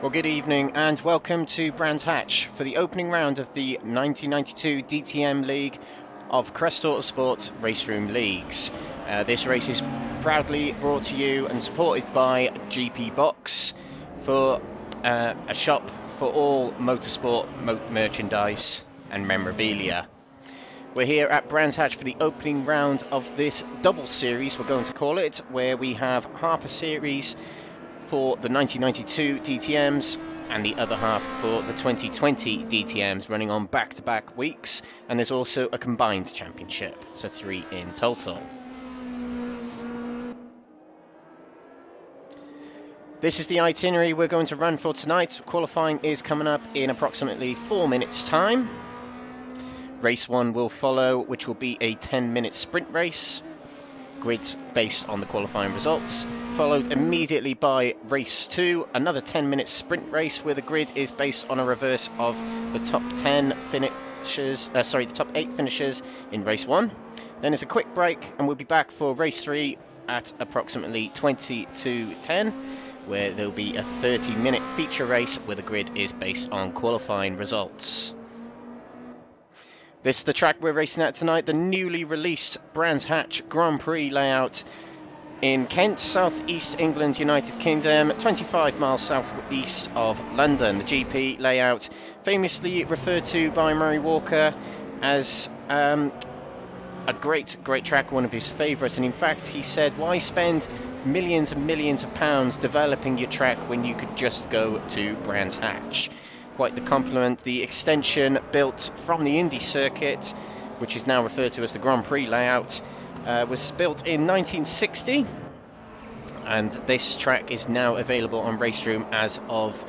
Well, good evening and welcome to Brands Hatch for the opening round of the 1992 DTM League of Crest Autosport Raceroom Leagues. This race is proudly brought to you and supported by GP Box, for a shop for all motorsport merchandise and memorabilia. We're here at Brands Hatch for the opening round of this double series, we're going to call it, where we have half a series for the 1992 DTMs and the other half for the 2020 DTMs, running on back-to-back weeks, and there's also a combined championship, so 3 in total. This is the itinerary we're going to run for tonight. Qualifying is coming up in approximately 4 minutes time. Race 1 will follow, which will be a 10-minute sprint race, grid based on the qualifying results, followed immediately by race 2, another 10-minute sprint race where the grid is based on a reverse of the top 10 finishers, the top 8 finishers in race 1. Then there's a quick break and we'll be back for race 3 at approximately 20 to 10, where there'll be a 30-minute feature race where the grid is based on qualifying results. This is the track we're racing at tonight, the newly released Brands Hatch Grand Prix layout in Kent, South East England, United Kingdom, 25 miles southeast of London. The GP layout, famously referred to by Murray Walker as a great track, one of his favourites, and in fact he said, why spend millions and millions of pounds developing your track when you could just go to Brands Hatch? Quite the compliment. The extension built from the Indy circuit, which is now referred to as the Grand Prix layout, was built in 1960, and this track is now available on Raceroom as of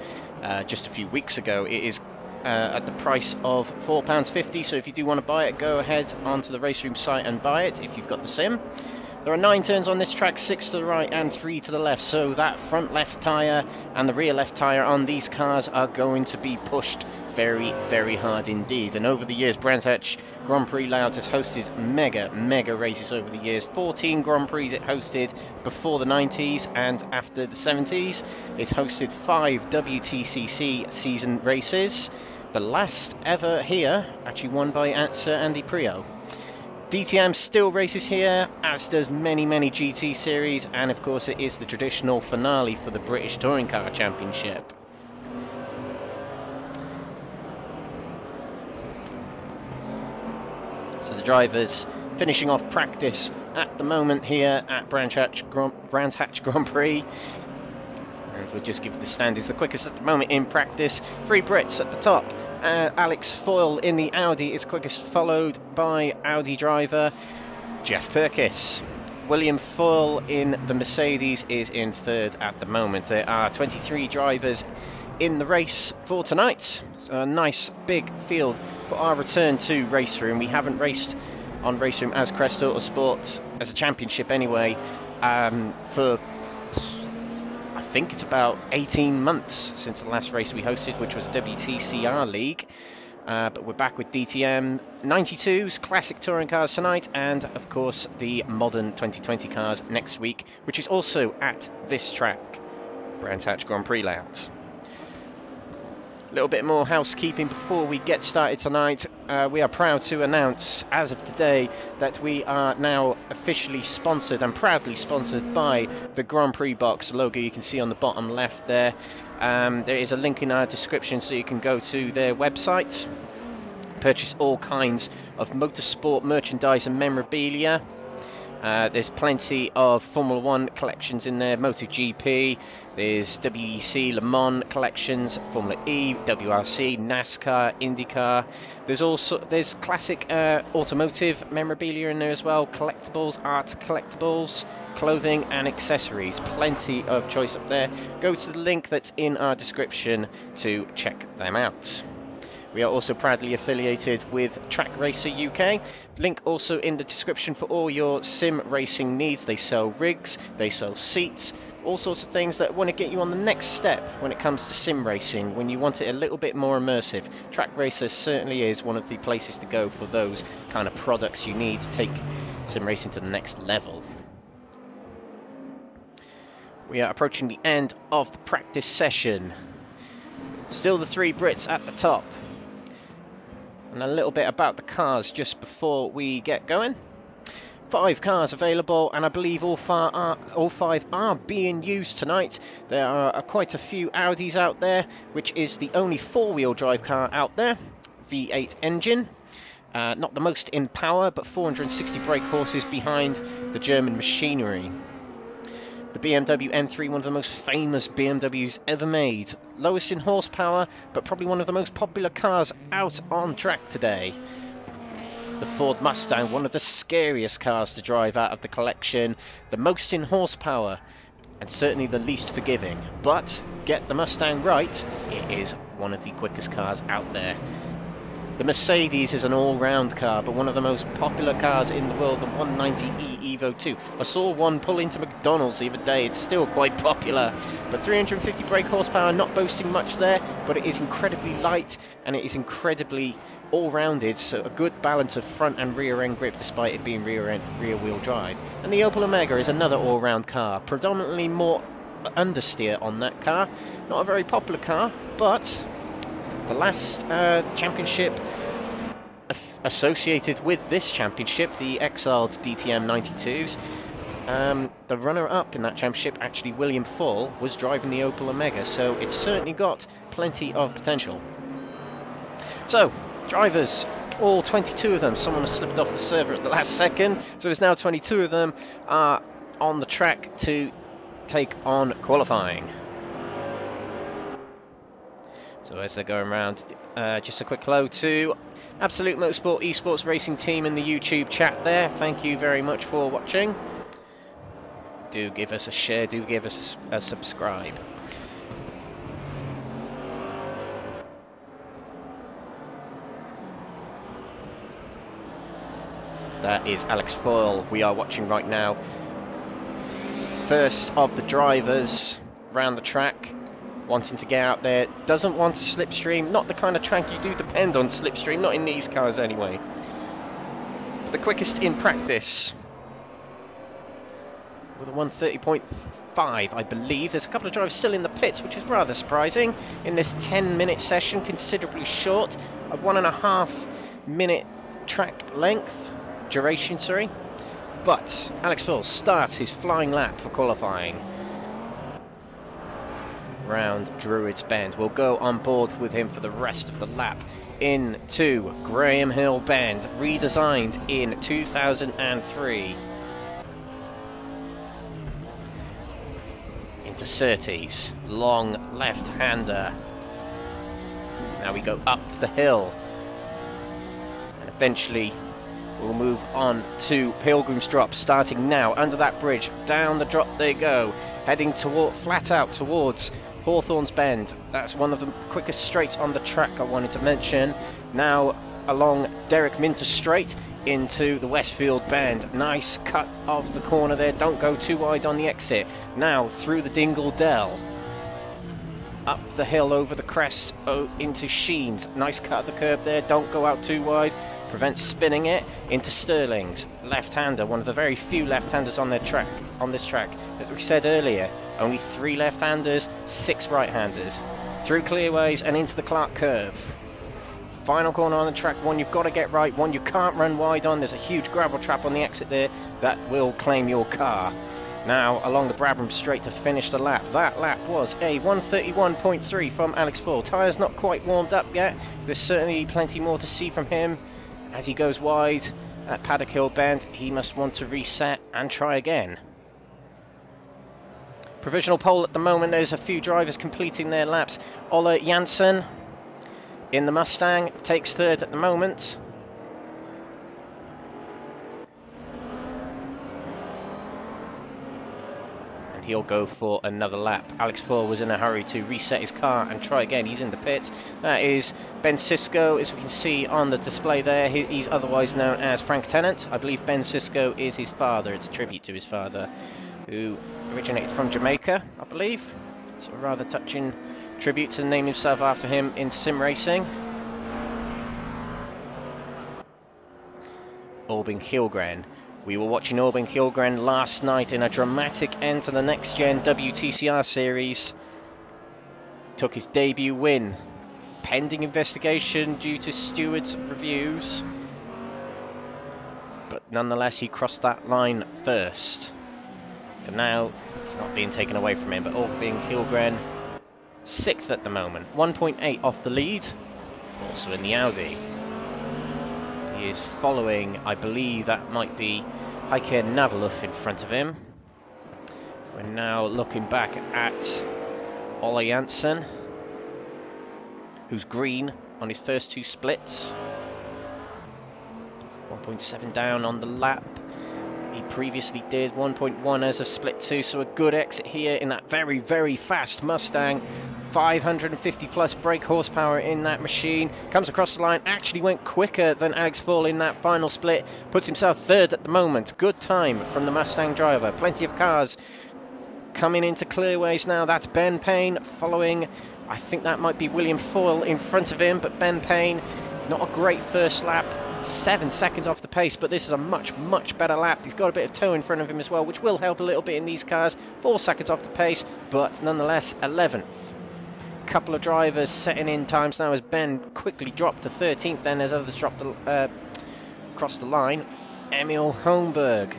just a few weeks ago. It is at the price of £4.50, so if you do want to buy it, go ahead onto the Raceroom site and buy it if you've got the sim. There are 9 turns on this track, 6 to the right and 3 to the left, so that front left tyre and the rear left tyre on these cars are going to be pushed very hard indeed. And over the years, Brands Hatch Grand Prix layout has hosted mega races over the years. 14 Grand Prix it hosted before the 90s, and after the 70s it's hosted 5 WTCC season races, the last ever here actually won by Sir Andy Prio. DTM still races here, as does many GT series, and of course it is the traditional finale for the British Touring Car Championship. So the drivers finishing off practice at the moment here at Brands Hatch Grand Prix. And we'll just give the standings the quickest at the moment in practice. 3 Brits at the top. Alex Foyle in the Audi is quickest, followed by Audi driver Jeff Perkins. William Foyle in the Mercedes is in 3rd at the moment. There are 23 drivers in the race for tonight, so a nice big field for our return to Raceroom. We haven't raced on Raceroom as Crest Autosport, as a championship anyway, for I think it's about 18 months since the last race we hosted, which was a WTCR League. But we're back with DTM 92s, classic touring cars tonight, and of course the modern 2020 cars next week, which is also at this track, Brands Hatch Grand Prix layout. A little bit more housekeeping before we get started tonight. We are proud to announce, as of today, that we are now officially sponsored and proudly sponsored by the Grand Prix Box logo you can see on the bottom left there. There is a link in our description so you can go to their website, purchase all kinds of motorsport merchandise and memorabilia. There's plenty of Formula 1 collections in there, MotoGP, there's WEC Le Mans collections, Formula E, WRC, NASCAR, IndyCar. There's classic automotive memorabilia in there as well, collectibles, art collectibles, clothing and accessories. Plenty of choice up there. Go to the link that's in our description to check them out. We are also proudly affiliated with Track Racer UK. Link also in the description for all your sim racing needs. They sell rigs, they sell seats, all sorts of things that want to get you on the next step when it comes to sim racing, when you want it a little bit more immersive. Track Racer certainly is one of the places to go for those kind of products you need to take sim racing to the next level. We are approaching the end of the practice session. Still the three Brits at the top. And a little bit about the cars just before we get going. 5 cars available, and I believe all 5 are being used tonight. There are quite a few Audis out there, which is the only 4-wheel drive car out there. V8 engine. Not the most in power, but 460 brake horses behind the German machinery. The Bmw M3, one of the most famous BMWs ever made. Lowest in horsepower, but probably one of the most popular cars out on track today. The Ford Mustang, one of the scariest cars to drive out of the collection. The most in horsepower, and certainly the least forgiving. But get the Mustang right, it is one of the quickest cars out there. The Mercedes is an all-round car, but one of the most popular cars in the world, the 190e Evo 2. I saw one pull into McDonald's the other day. It's still quite popular, but 350 brake horsepower, not boasting much there, but it is incredibly light, and it is incredibly all-rounded, so a good balance of front and rear-end grip despite it being rear-wheel drive. And the Opel Omega is another all-round car, predominantly more understeer on that car. Not a very popular car, but the last championship associated with this championship, the exiled DTM 92s, the runner-up in that championship, actually William Foyle, was driving the Opel Omega, so it's certainly got plenty of potential. So, drivers, all 22 of them. Someone has slipped off the server at the last second, so there's now 22 of them are on the track to take on qualifying. So as they're going around, just a quick hello to Absolute Motorsport Esports Racing Team in the YouTube chat there. Thank you very much for watching. Do give us a share, do give us a subscribe. That is Alex Foyle we are watching right now. First of the drivers round the track, wanting to get out there, doesn't want to slipstream, not the kind of track you do depend on slipstream, not in these cars anyway. But the quickest in practice, with a 130.5 I believe. There's a couple of drivers still in the pits, which is rather surprising in this 10-minute session, considerably short, a 1.5 minute track length, duration, sorry. But Alex Foyle starts his flying lap for qualifying. Round Druids Bend. We'll go on board with him for the rest of the lap into Graham Hill Bend, redesigned in 2003. Into Surtees, long left-hander. Now we go up the hill, and eventually we'll move on to Pilgrim's Drop, starting now under that bridge. Down the drop they go, heading flat out towards Hawthorne's Bend. That's one of the quickest straights on the track I wanted to mention. Now along Derek Minter Straight into the Westfield Bend. Nice cut of the corner there, don't go too wide on the exit. Now through the Dingle Dell, up the hill over the crest into Sheens. Nice cut of the curb there, don't go out too wide, prevents spinning it. Into Sterling's, left-hander, one of the very few left-handers on this track. As we said earlier, only 3 left-handers, 6 right-handers. Through clearways and into the Clark curve. Final corner on the track, one you've got to get right, one you can't run wide on. There's a huge gravel trap on the exit there that will claim your car. Now along the Brabham Straight to finish the lap. That lap was a 131.3 from Alex Foyle. Tyres not quite warmed up yet. There's certainly plenty more to see from him as he goes wide at Paddock Hill Bend. He must want to reset and try again. Provisional pole at the moment. There's a few drivers completing their laps. Olly Hansen in the Mustang takes 3rd at the moment. And he'll go for another lap. Alex Foyle was in a hurry to reset his car and try again. He's in the pits. That is Ben Cisco, as we can see on the display there. He's otherwise known as Frank Tennant. I believe Ben Cisco is his father. It's a tribute to his father, who originated from Jamaica, I believe. So a rather touching tribute to name himself after him in sim racing. Albin Kilgren. We were watching Albin Kilgren last night in a dramatic end to the next gen WTCR series. took his debut win. Pending investigation due to stewards' reviews. But nonetheless, he crossed that line first. For now, it's not being taken away from him, but Albin Kilgren, 6th at the moment. 1.8 off the lead, also in the Audi. He is following, I believe that might be Heike Navaluf in front of him. We're now looking back at Olly Hansen, who's green on his first 2 splits. 1.7 down on the lap. He previously did 1.1 as of split 2, so a good exit here in that very, very fast Mustang. 550 plus brake horsepower in that machine. Comes across the line, actually went quicker than Alex Foyle in that final split. Puts himself 3rd at the moment. Good time from the Mustang driver. Plenty of cars coming into clearways now. That's Ben Payne following. I think that might be William Foyle in front of him, but Ben Payne, not a great first lap. 7 seconds off the pace, but this is a much, much better lap. He's got a bit of toe in front of him as well, which will help a little bit in these cars. 4 seconds off the pace, but nonetheless 11th. Couple of drivers setting in times now as Ben quickly dropped to 13th, then as others dropped across the line. Emil Holmberg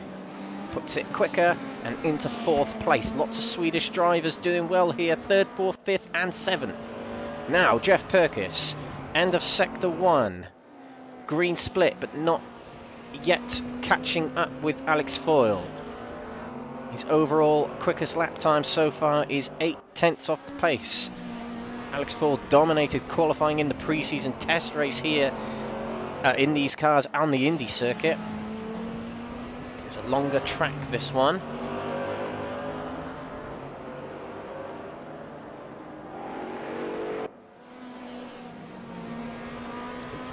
puts it quicker and into 4th place. Lots of Swedish drivers doing well here. 3rd, 4th, 5th and 7th. Now Jeff Perkins, end of sector 1. Green split, but not yet catching up with Alex Foyle. His overall quickest lap time so far is 8/10 off the pace. Alex Foyle dominated qualifying in the pre-season test race here in these cars on the Indy circuit. It's a longer track, this one.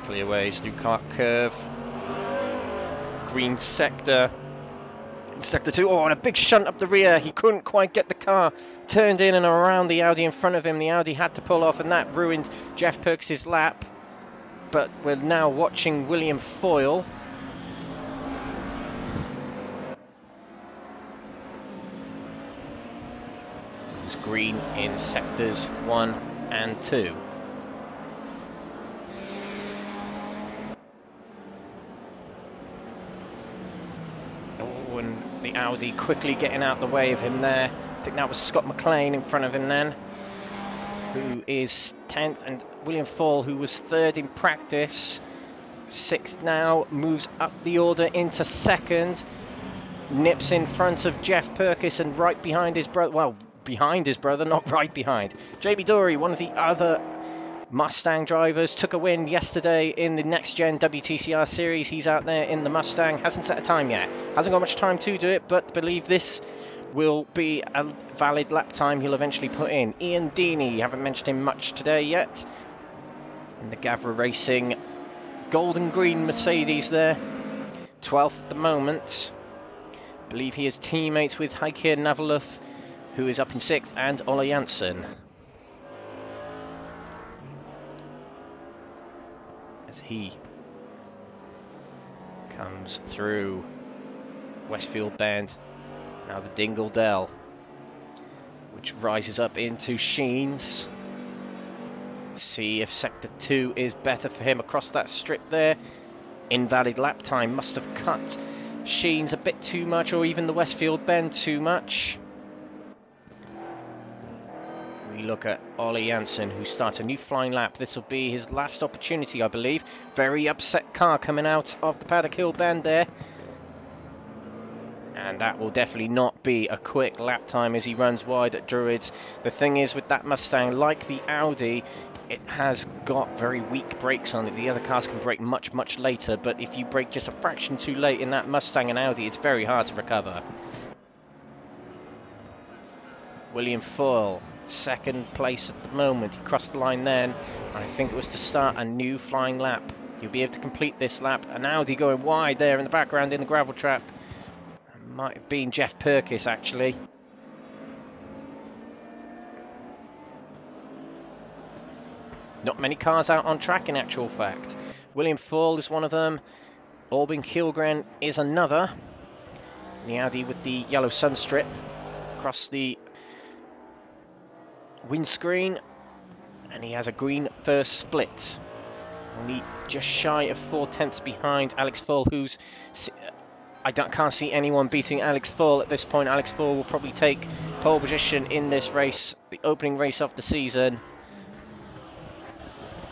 Clearways through Cart Curve. Green sector. In sector 2. Oh, and a big shunt up the rear. He couldn't quite get the car turned in and around the Audi in front of him. The Audi had to pull off, and that ruined Jeff Perkins' lap. But we're now watching William Foyle. Who's green in sectors 1 and 2. The Audi quickly getting out the way of him there. I think that was Scott Mclean in front of him then, who is 10th, and William Foyle, who was 3rd in practice, 6th now, moves up the order into 2nd, nips in front of Jeff Perkins and right behind his brother, well, behind his brother, not right behind. Jamie Dory, one of the other Mustang drivers, took a win yesterday in the Next Gen WTCR series. He's out there in the Mustang, hasn't set a time yet, hasn't got much time to do it, but believe this will be a valid lap time he'll eventually put in. Ian Deeney, haven't mentioned him much today yet, in the Gavra Racing golden green Mercedes there, 12th at the moment. Believe he is teammates with Heike Navaluf, who is up in 6th, and Olly Hansen. As he comes through Westfield Bend, now the Dingle Dell, which rises up into Sheens. See if sector 2 is better for him across that strip there. Invalid lap time, must have cut Sheens a bit too much, or even the Westfield Bend too much. We look at Olly Hansen, who starts a new flying lap. This will be his last opportunity, I believe. Very upset car coming out of the Paddock Hill Bend there. And that will definitely not be a quick lap time as he runs wide at Druids. The thing is with that Mustang, like the Audi, it has got very weak brakes on it. The other cars can brake much, much later, but if you brake just a fraction too late in that Mustang and Audi, it's very hard to recover. William Foyle, 2nd place at the moment. He crossed the line then, and I think it was to start a new flying lap. He'll be able to complete this lap. An Audi going wide there in the background in the gravel trap. It might have been Jeff Perkins actually. Not many cars out on track in actual fact. William Foyle is one of them. Albin Kilgren is another. The Audi with the yellow sun strip across the windscreen. and he has a green first split. Only just shy of 4/10 behind Alex Foyle, who's... can't see anyone beating Alex Foyle at this point. Alex Foyle will probably take pole position in this race, the opening race of the season.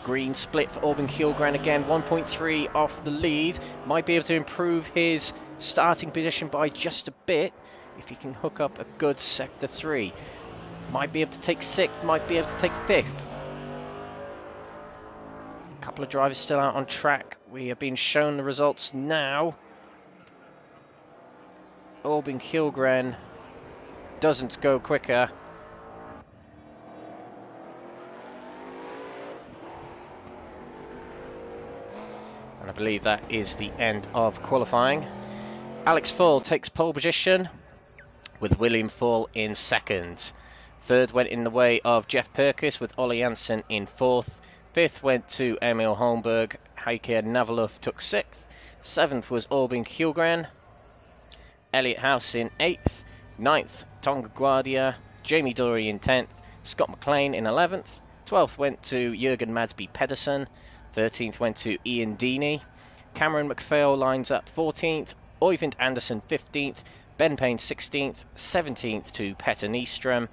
Green split for Albin Kilgren again, 1.3 off the lead. Might be able to improve his starting position by just a bit if he can hook up a good sector 3. Might be able to take 6th, might be able to take 5th. A couple of drivers still out on track. We are being shown the results now. Albin Kilgren doesn't go quicker. And I believe that is the end of qualifying. Alex Foyle takes pole position with William Foyle in 2nd. 3rd went in the way of Jeff Perkins with Ollie Hansen in 4th. 5th went to Emil Holmberg. Heike Navaluf took 6th. 7th was Albin Kilgren. Elliot House in 8th. 9th, Tonga Guardia. Jamie Dory in 10th. Scott Mclean in 11th. 12th went to Jurgen Madsby Pedersen. 13th went to Ian Deeney. Cameron McPhail lines up 14th. Oyvind Anderson 15th. Ben Payne 16th. 17th to Petter Nystrom.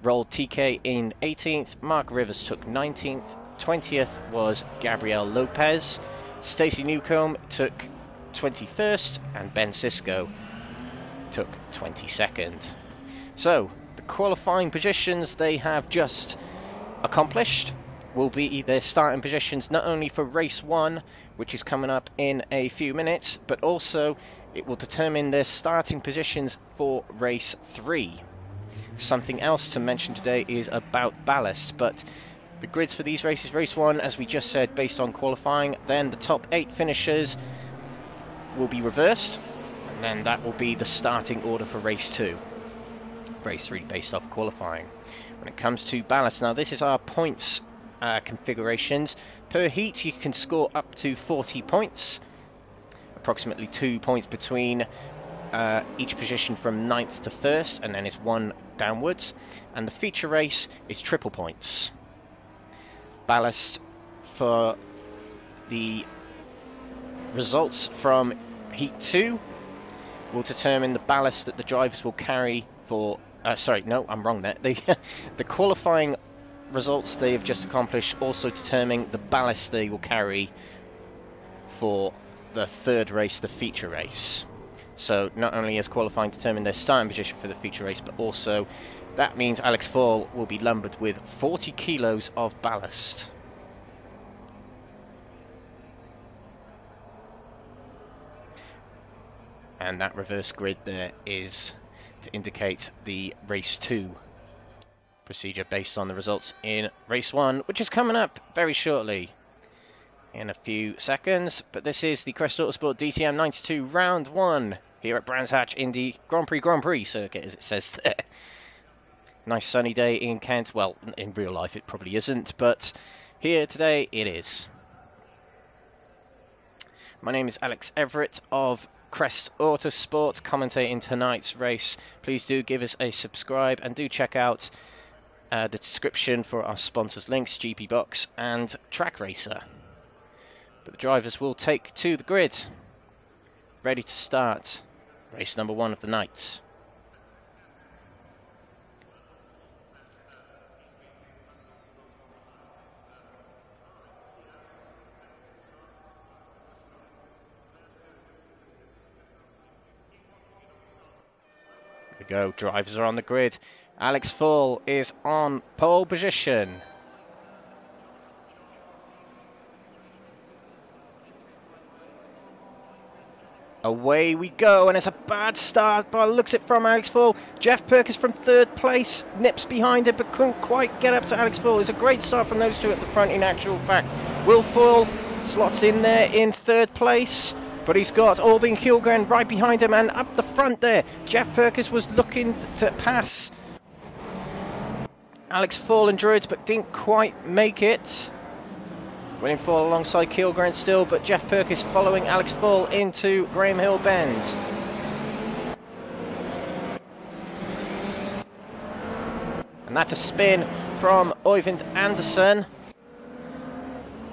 Roll TK in 18th. Mark Rivers took 19th. 20th was Gabriel Lopez. Stacey Newcomb took 21st. And Ben Cisco took 22nd. So, the qualifying positions they have just accomplished will be their starting positions not only for race 1, which is coming up in a few minutes, but also it will determine their starting positions for race 3. Something else to mention today is about ballast, but the grids for these races, race 1, as we just said, based on qualifying, then the top 8 finishers will be reversed, and then that will be the starting order for race 2. Race 3 based off qualifying. When it comes to ballast, now this is our points configurations. Per heat you can score up to 40 points, approximately 2 points between each position from 9th to 1st, and then it's 1 downwards, and the feature race is triple points. Ballast for the results from heat 2 will determine the ballast that the drivers will carry for sorry, no, I'm wrong there. The qualifying results they have just accomplished also determine the ballast they will carry for the 3rd race, the feature race. So not only has qualifying determined their starting position for the feature race, but also that means Alex Foyle will be lumbered with 40 kilos of ballast. And that reverse grid there is to indicate the race 2 procedure based on the results in race 1, which is coming up very shortly in a few seconds. But this is the Crest Autosport DTM 92 round 1 here at Brands Hatch in the Grand Prix circuit, as it says there. Nice sunny day in Kent. Well, in real life it probably isn't, but here today it is. My name is Alex Everett of Crest Autosport, commentating tonight's race. Please do give us a subscribe and do check out the description for our sponsors links, GP Box and Track Racer. But the drivers will take to the grid, ready to start race number 1 of the night. Here we go, drivers are on the grid. Alex Foyle is on pole position. Away we go, and it's a bad start by the looks it from Alex Foyle. Jeff Perkins from 3rd place, nips behind it but couldn't quite get up to Alex Foyle. It's a great start from those two at the front in actual fact. Will Foyle slots in there in 3rd place, but he's got Albin Kilgren right behind him, and up the front there, Jeff Perkins was looking to pass Alex Foyle and Druids, but didn't quite make it. William Foyle alongside Kilgren still, but Jeff Perkins following Alex Foyle into Graham Hill Bend. And that's a spin from Oyvind Andersen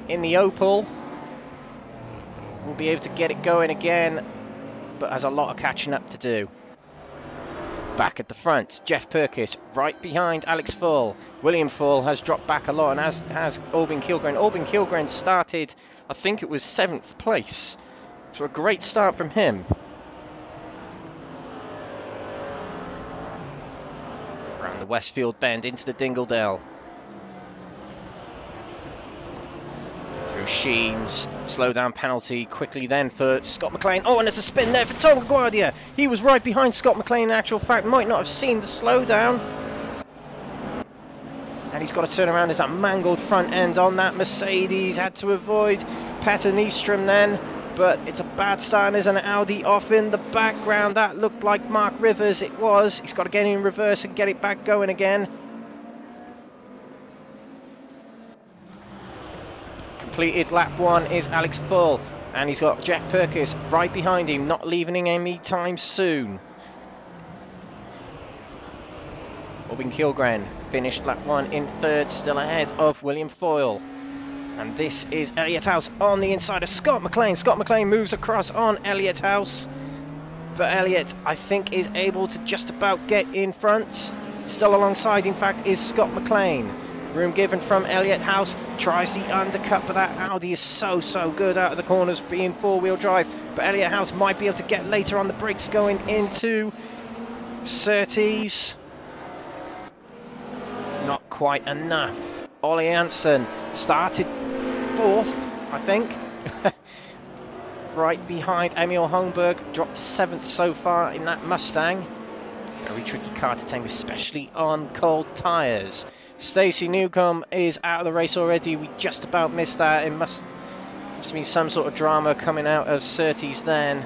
in the Opel. Will be able to get it going again, but has a lot of catching up to do. Back at the front, Jeff Perkins right behind Alex Foyle. William Foyle has dropped back a lot, and as has Albin Kilgren. Albin Kilgren started, I think it was 7th place. So a great start from him. Around the Westfield bend into the Dingledale. Through Sheens, slow down penalty quickly then for Scott Mclean. Oh, and there's a spin there for Tom Guardia. He was right behind Scott Mclean, in actual fact, might not have seen the slowdown. And he's got to turn around. There's that mangled front end on that Mercedes. Had to avoid Petter Nystrom then, but it's a bad start and there's an Audi off in the background. That looked like Mark Rivers, it was. He's got to get in reverse and get it back going again. Completed lap 1 is Alex Foyle, and he's got Jeff Perkins right behind him, not leaving him any time soon. Albin Kilgren finished lap 1 in 3rd, still ahead of William Foyle. And this is Elliott House on the inside of Scott Mclean. Scott Mclean moves across on Elliott House, but Elliott, I think, is able to just about get in front. Still alongside, in fact, is Scott Mclean. Room given from Elliott House, tries the undercut, but that Audi is so good out of the corners, being 4-wheel drive. But Elliott House might be able to get later on the brakes going into Surtees. Not quite enough. Olly Hansen started 4th, I think. Right behind Emil Holmberg, dropped to 7th so far in that Mustang. Very tricky car to tame, especially on cold tyres. Stacey Newcomb is out of the race already. We just about missed that. It must be some sort of drama coming out of Surtees then.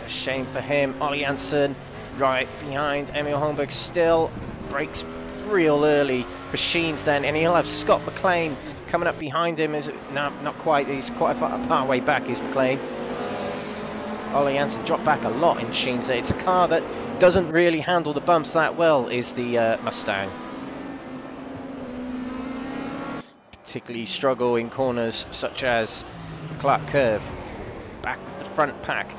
A shame for him. Ollie Hansen right behind Emil Holmberg still. Brakes real early for Sheens then, and he'll have Scott Mclean coming up behind him. Is it? No, not quite. He's quite a far way back, is Mclean. Ollie Hansen dropped back a lot in Sheens. It's a car that doesn't really handle the bumps that well, is the Mustang. Particularly struggle in corners such as the Clark Curve. Back the front pack.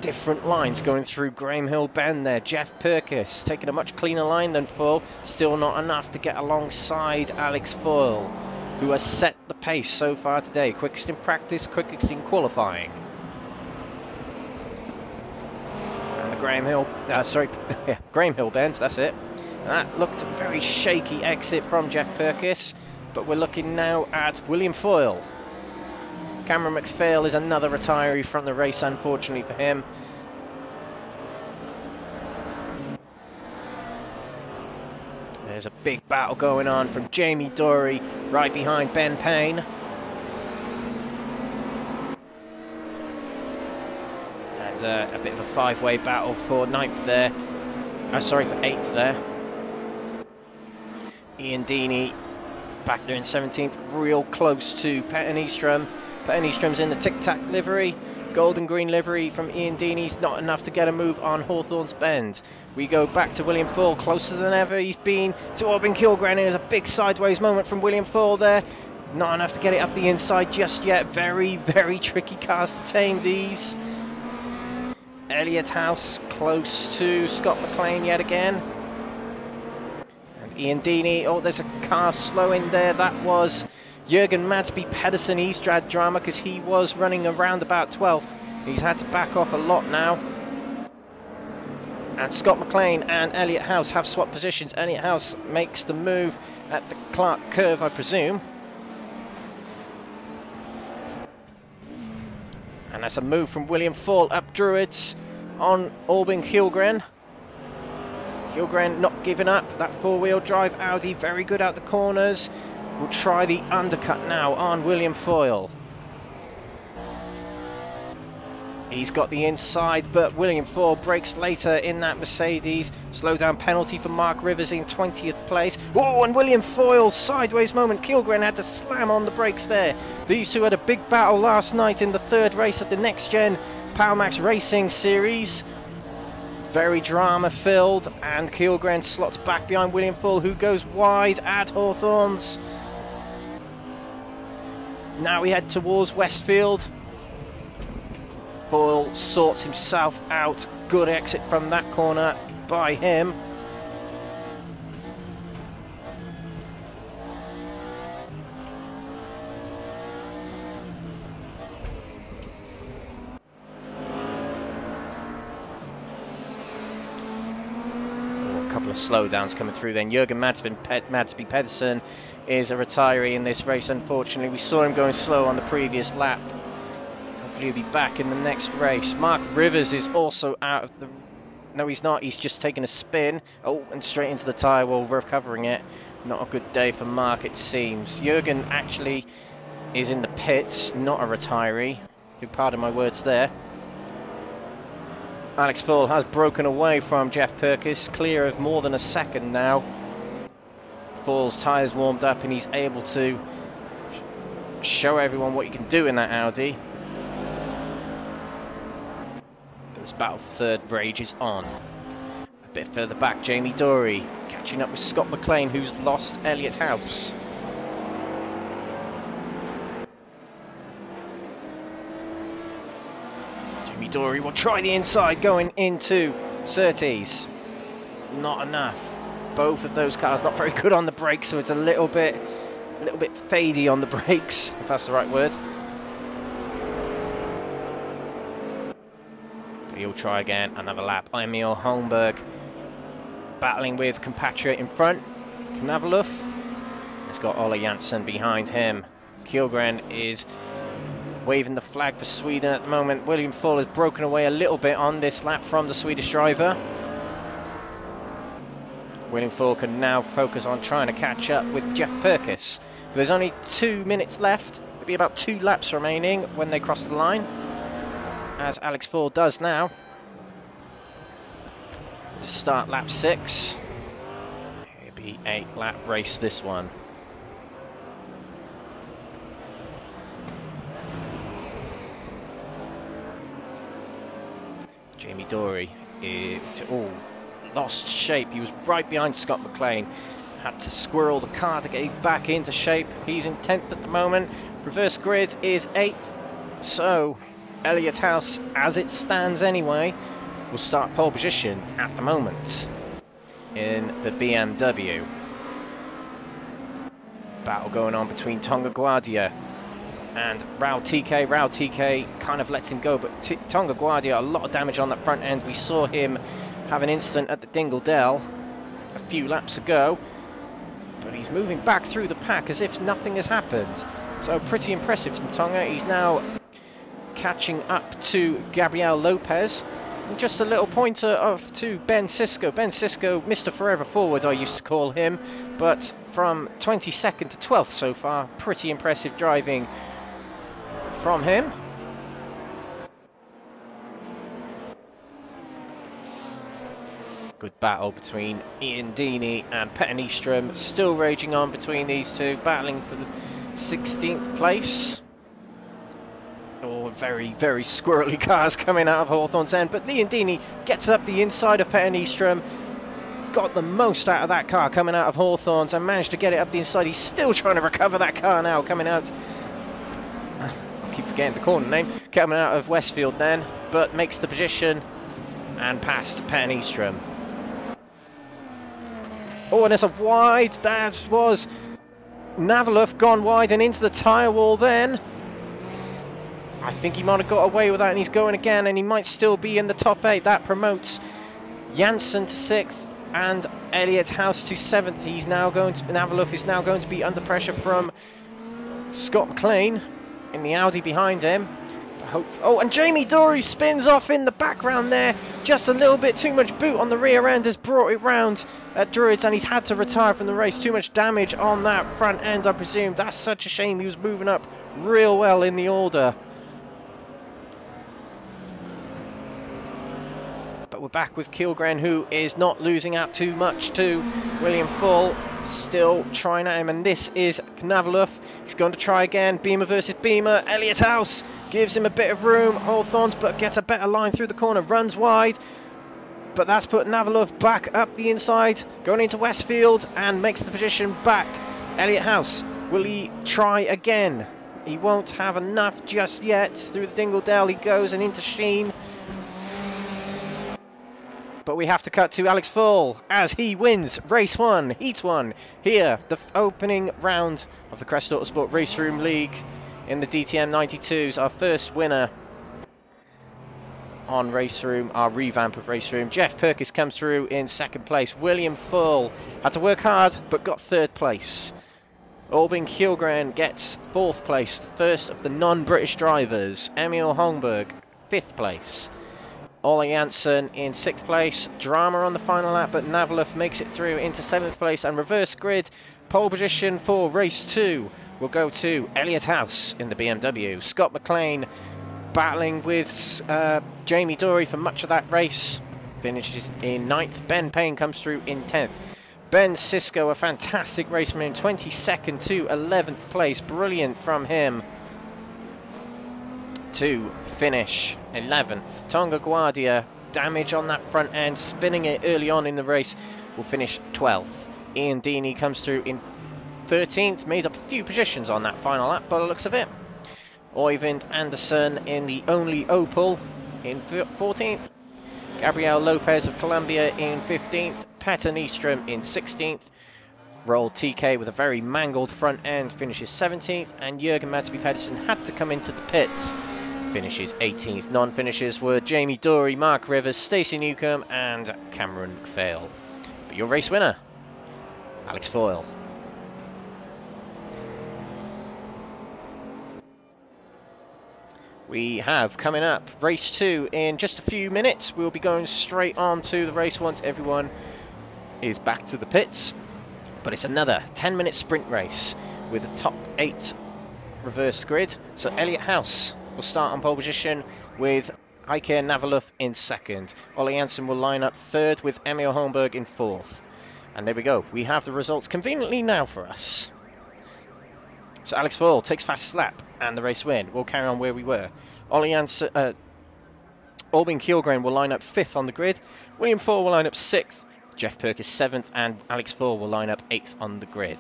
Different lines going through Graham Hill Bend there. Jeff Perkins taking a much cleaner line than Foyle. Still not enough to get alongside Alex Foyle, who has set the pace so far today. Quickest in practice, quickest in qualifying. And the Graham Hill, Graham Hill Bend, that's it. And that looked a very shaky exit from Jeff Perkins. But we're looking now at William Foyle. Cameron McPhail is another retiree from the race, unfortunately for him. There's a big battle going on from Jamie Dory right behind Ben Payne. And a bit of a 5-way battle for 9th there. For 8th there. Ian Deeney back there in 17th, real close to Petter Nystrom. Petter Nystrom's in the Tic Tac livery, golden green livery from Ian Deeney's, not enough to get a move on Hawthorne's Bend. We go back to William Foyle, closer than ever he's been to Albin Kilgren. There's a big sideways moment from William Foyle there. Not enough to get it up the inside just yet. Very tricky cars to tame, these. Elliott House close to Scott Mclean yet again. Ian Deeney, oh, there's a car slowing there. That was Jürgen Madsby Pedersen Eastrad drama, because he was running around about 12th. He's had to back off a lot now. And Scott Mclean and Elliott House have swapped positions. Elliott House makes the move at the Clark Curve, I presume. And that's a move from William Foyle up Druids on Albin Kilgren. Kilgren not giving up. That 4-wheel drive Audi, very good out the corners. We'll try the undercut now on William Foyle. He's got the inside, but William Foyle breaks later in that Mercedes. Slow down penalty for Mark Rivers in 20th place. Oh, and William Foyle, sideways moment. Kilgren had to slam on the brakes there. These two had a big battle last night in the 3rd race of the Next Gen Power Max Racing Series. very drama-filled, and Kilgren slots back behind William Foyle, who goes wide at Hawthorns. Now we head towards Westfield. Foyle sorts himself out. Good exit from that corner by him. Couple of slowdowns coming through then. Jürgen Madsby Pedersen is a retiree in this race, unfortunately. We saw him going slow on the previous lap. Hopefully he'll be back in the next race. Mark Rivers is also out of the... No, he's not. He's just taking a spin. Oh, and straight into the tyre wall, recovering it. Not a good day for Mark, it seems. Jürgen actually is in the pits, not a retiree. Do pardon my words there. Alex Foyle has broken away from Jeff Perkins, clear of more than a second now. Foyle's tyres warmed up and he's able to show everyone what you can do in that Audi. But this battle for third rages on. A bit further back, Jamie Dory catching up with Scott Mclean, who's lost Elliott House. Dory will try the inside going into Surtees. Not enough. Both of those cars not very good on the brakes, so it's a little bit fadey on the brakes, if that's the right word. But he'll try again, another lap. Emil Holmberg battling with compatriot in front, Knaveluf. He's got Olly Hansen behind him. Kilgren is waving the flag for Sweden at the moment. William Foyle has broken away a little bit on this lap from the Swedish driver. William Foyle can now focus on trying to catch up with Jeff Perkins. There's only 2 minutes left. There'll be about 2 laps remaining when they cross the line, as Alex Foyle does now. To start lap 6. It'll be a 8-lap race, this one. Jamie Dory lost shape. He was right behind Scott Mclean. Had to squirrel the car to get back into shape. He's in 10th at the moment. Reverse grid is 8th. So Elliott House, as it stands anyway, will start pole position at the moment in the BMW. Battle going on between Tonga Guardia and Raul TK. Raul TK kind of lets him go, but Tonga Guardia, a lot of damage on that front end. We saw him have an incident at the Dingle Dell a few laps ago, but he's moving back through the pack as if nothing has happened. So pretty impressive from Tonga. He's now catching up to Gabriel Lopez. And just a little pointer off to Ben Cisco. Ben Cisco, Mr. Forever Forward, I used to call him, but from 22nd to 12th so far, pretty impressive driving from him. Good battle between Ian Deeney and Petter Nyström, still raging on between these two, battling for the 16th place. Oh, very, very squirrely cars coming out of Hawthorn's end, but Ian Deeney gets up the inside of Petter Nyström, got the most out of that car coming out of Hawthorn's and managed to get it up the inside. He's still trying to recover that car now, coming out, I keep forgetting the corner name, coming out of Westfield then, but makes the position and past Petter Nyström. Oh, and there's a wide, that was Navalov gone wide and into the tyre wall then. I think he might have got away with that, and he's going again, and he might still be in the top 8. That promotes Janssen to 6th and Elliott House to 7th. He's now going to, Navalov is now going to be under pressure from Scott Mclean in the Audi behind him. Oh, and Jamie Dory spins off in the background there. Just a little bit too much boot on the rear end has brought it round at Druids, and he's had to retire from the race. Too much damage on that front end, I presume. That's such a shame. He was moving up real well in the order. But we're back with Kilgren, who is not losing out too much to William Foyle. Still trying at him, and this is Knaveluf. He's going to try again. Beamer versus Beamer. Elliott House gives him a bit of room. Hawthorns, but gets a better line through the corner. Runs wide. but that's put Navalov back up the inside, going into Westfield, and makes the position back. Elliott House, will he try again? He won't have enough just yet. Through the Dingle Dell he goes and into Sheen. But we have to cut to Alex Foyle as he wins race 1, heat 1. Here, the opening round of the Crest Autosport Raceroom League in the DTM 92s. Our first winner on Raceroom, our revamp of Raceroom. Jeff Perkins comes through in second place. William Foyle had to work hard but got third place. Albin Kilgren gets fourth place, the first of the non-British drivers. Emil Holmberg, fifth place. Olly Hansen in sixth place. Drama on the final lap, but Navalov makes it through into seventh place. And reverse grid, pole position for race 2 will go to Elliott House in the BMW. Scott Mclean battling with Jamie Dory for much of that race. Finishes in 9th. Ben Payne comes through in 10th. Ben Cisco, a fantastic race from him, 22nd to 11th place. Brilliant from him to finish 11th. Tonga Guardia, damage on that front end, spinning it early on in the race, will finish 12th. Ian Deeney comes through in 13th, made up a few positions on that final lap by the looks of it. Oyvind Anderson in the only Opel in 14th. Gabriel Lopez of Colombia in 15th. Petter Nystrom in 16th. Roll TK with a very mangled front end finishes 17th. And Jürgen Madsby Pedersen had to come into the pits, finishes 18th. Non-finishers were Jamie Dory, Mark Rivers, Stacey Newcomb and Cameron McPhail. But your race winner, Alex Foyle. We have coming up race 2 in just a few minutes. We'll be going straight on to the race once everyone is back to the pits. But it's another 10-minute sprint race with a top 8 reverse grid. So Elliott House will start on pole position with Heike Navalov in second. Olly Hansen will line up third with Emil Holmberg in fourth. And there we go. We have the results conveniently now for us. So Alex Foyle takes fastest lap and the race win. We'll carry on where we were. Ollie Hansen, Albin Kilgren will line up 5th on the grid. William Foyle will line up 6th. Jeff Perkins 7th. And Alex Foyle will line up 8th on the grid.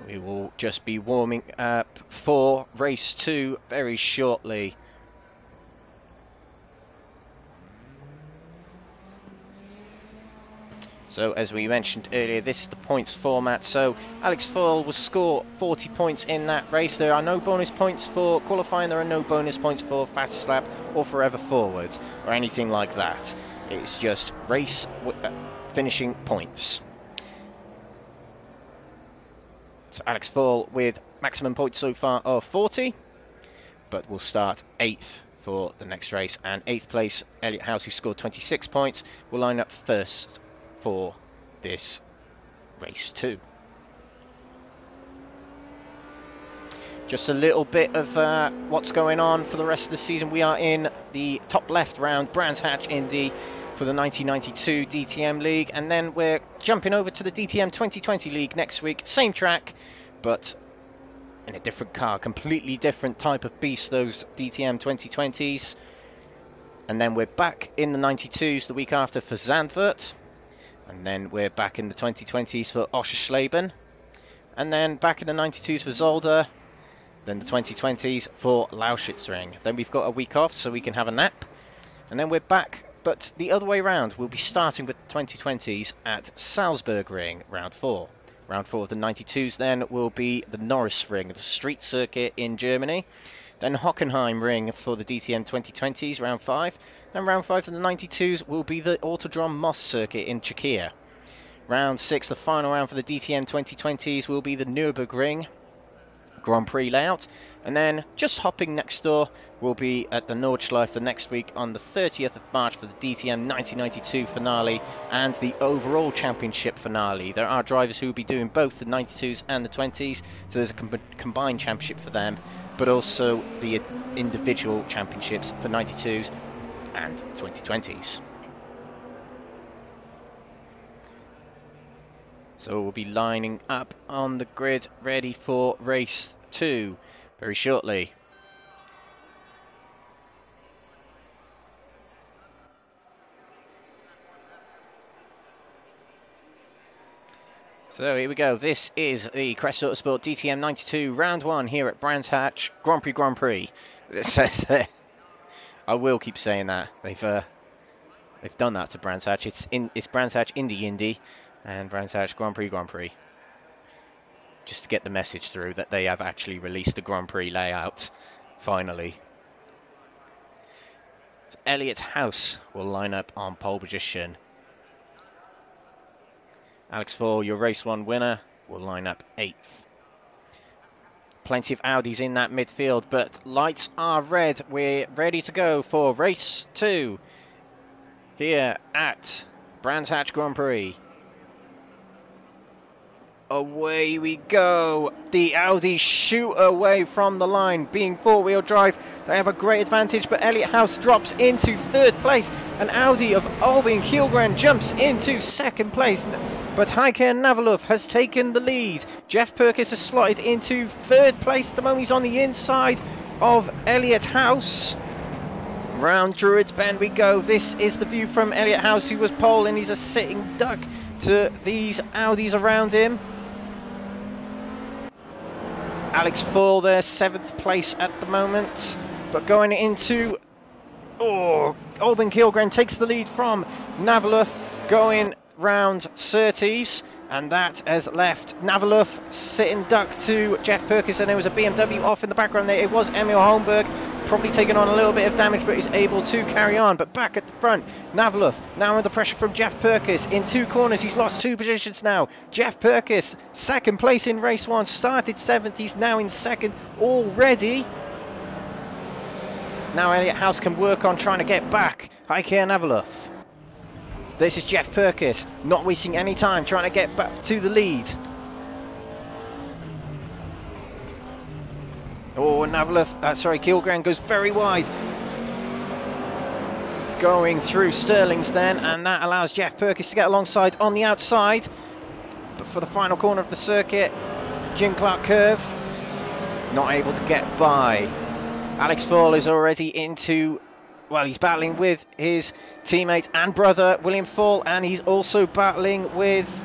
We will just be warming up for race 2 very shortly. So as we mentioned earlier, this is the points format. So Alex Foyle will score 40 points in that race. There are no bonus points for qualifying. There are no bonus points for fastest lap or forever forward or anything like that. It's just race finishing points. So Alex Foyle with maximum points so far of 40, but will start 8th for the next race. And 8th place, Elliott House, who scored 26 points, will line up first for this race 2. Just a little bit of what's going on for the rest of the season. We are in the top left round, Brands Hatch Indy for the 1992 DTM League, and then we're jumping over to the DTM 2020 League next week. Same track, but in a different car, completely different type of beast, those DTM 2020s. And then we're back in the 92s the week after for Zandvoort. And then we're back in the 2020s for Oschersleben. And then back in the 92s for Zolder. Then the 2020s for Lausitzring. Then we've got a week off so we can have a nap. And then we're back, but the other way round. We'll be starting with the 2020s at Salzburgring, round 4. Round 4 of the 92s then will be the Norris Ring, the street circuit in Germany. Then Hockenheim Ring for the DTM 2020s, round 5. And round 5 of the 92s will be the Autodrom Moss circuit in Czechia. Round 6, the final round for the DTM 2020s, will be the Nürburgring Grand Prix layout. And then just hopping next door will be at the Nordschleife the next week on the 30th of March for the DTM 1992 finale and the overall championship finale. There are drivers who will be doing both the 92s and the 20s, so there's a combined championship for them, but also the individual championships for 92s and 2020s. So we'll be lining up on the grid ready for race 2 very shortly. So here we go. This is the Crest Autosport DTM 92 round 1 here at Brands Hatch Grand Prix. It says there. I will keep saying that. They've done that to Brands Hatch. It's Brands Hatch Indy and Brands Hatch Grand Prix. Just to get the message through that they have actually released the Grand Prix layout finally. So Elliott House will line up on pole position. Alex Foyle, your race 1 winner, will line up 8th. Plenty of Audis in that midfield, but lights are red. We're ready to go for race 2 here at Brands Hatch Grand Prix. Away we go. The Audi shoot away from the line. Being four-wheel drive, they have a great advantage, but Elliott House drops into 3rd place. An Audi of Albin Kilgren jumps into 2nd place. But Heike Navalov has taken the lead. Jeff Perkins has slotted into 3rd place. At the moment he's on the inside of Elliott House. Round Druids Bend we go. This is the view from Elliott House, who was pole, and he's a sitting duck to these Audis around him. Alex Foyle there, 7th place at the moment. But going into... Albin Kilgren takes the lead from Navalov going round Surtees. And that has left Navalov sitting duck to Jeff Perkins. And there was a BMW off in the background there. It was Emil Holmberg. Probably taking on a little bit of damage, but is able to carry on. But back at the front, Navalov now under pressure from Jeff Perkins. In 2 corners, he's lost 2 positions now. Jeff Perkins, 2nd place in race 1, started 7th. He's now in 2nd already. Now Elliott House can work on trying to get back Heike Navalov. This is Jeff Perkins, not wasting any time, trying to get back to the lead. Kilgren goes very wide. Going through Sterling's then, and that allows Jeff Perkins to get alongside on the outside. But for the final corner of the circuit, Jim Clark curve, not able to get by. Alex Foyle is already into, well, he's battling with his teammate and brother, William Foyle, and he's also battling with,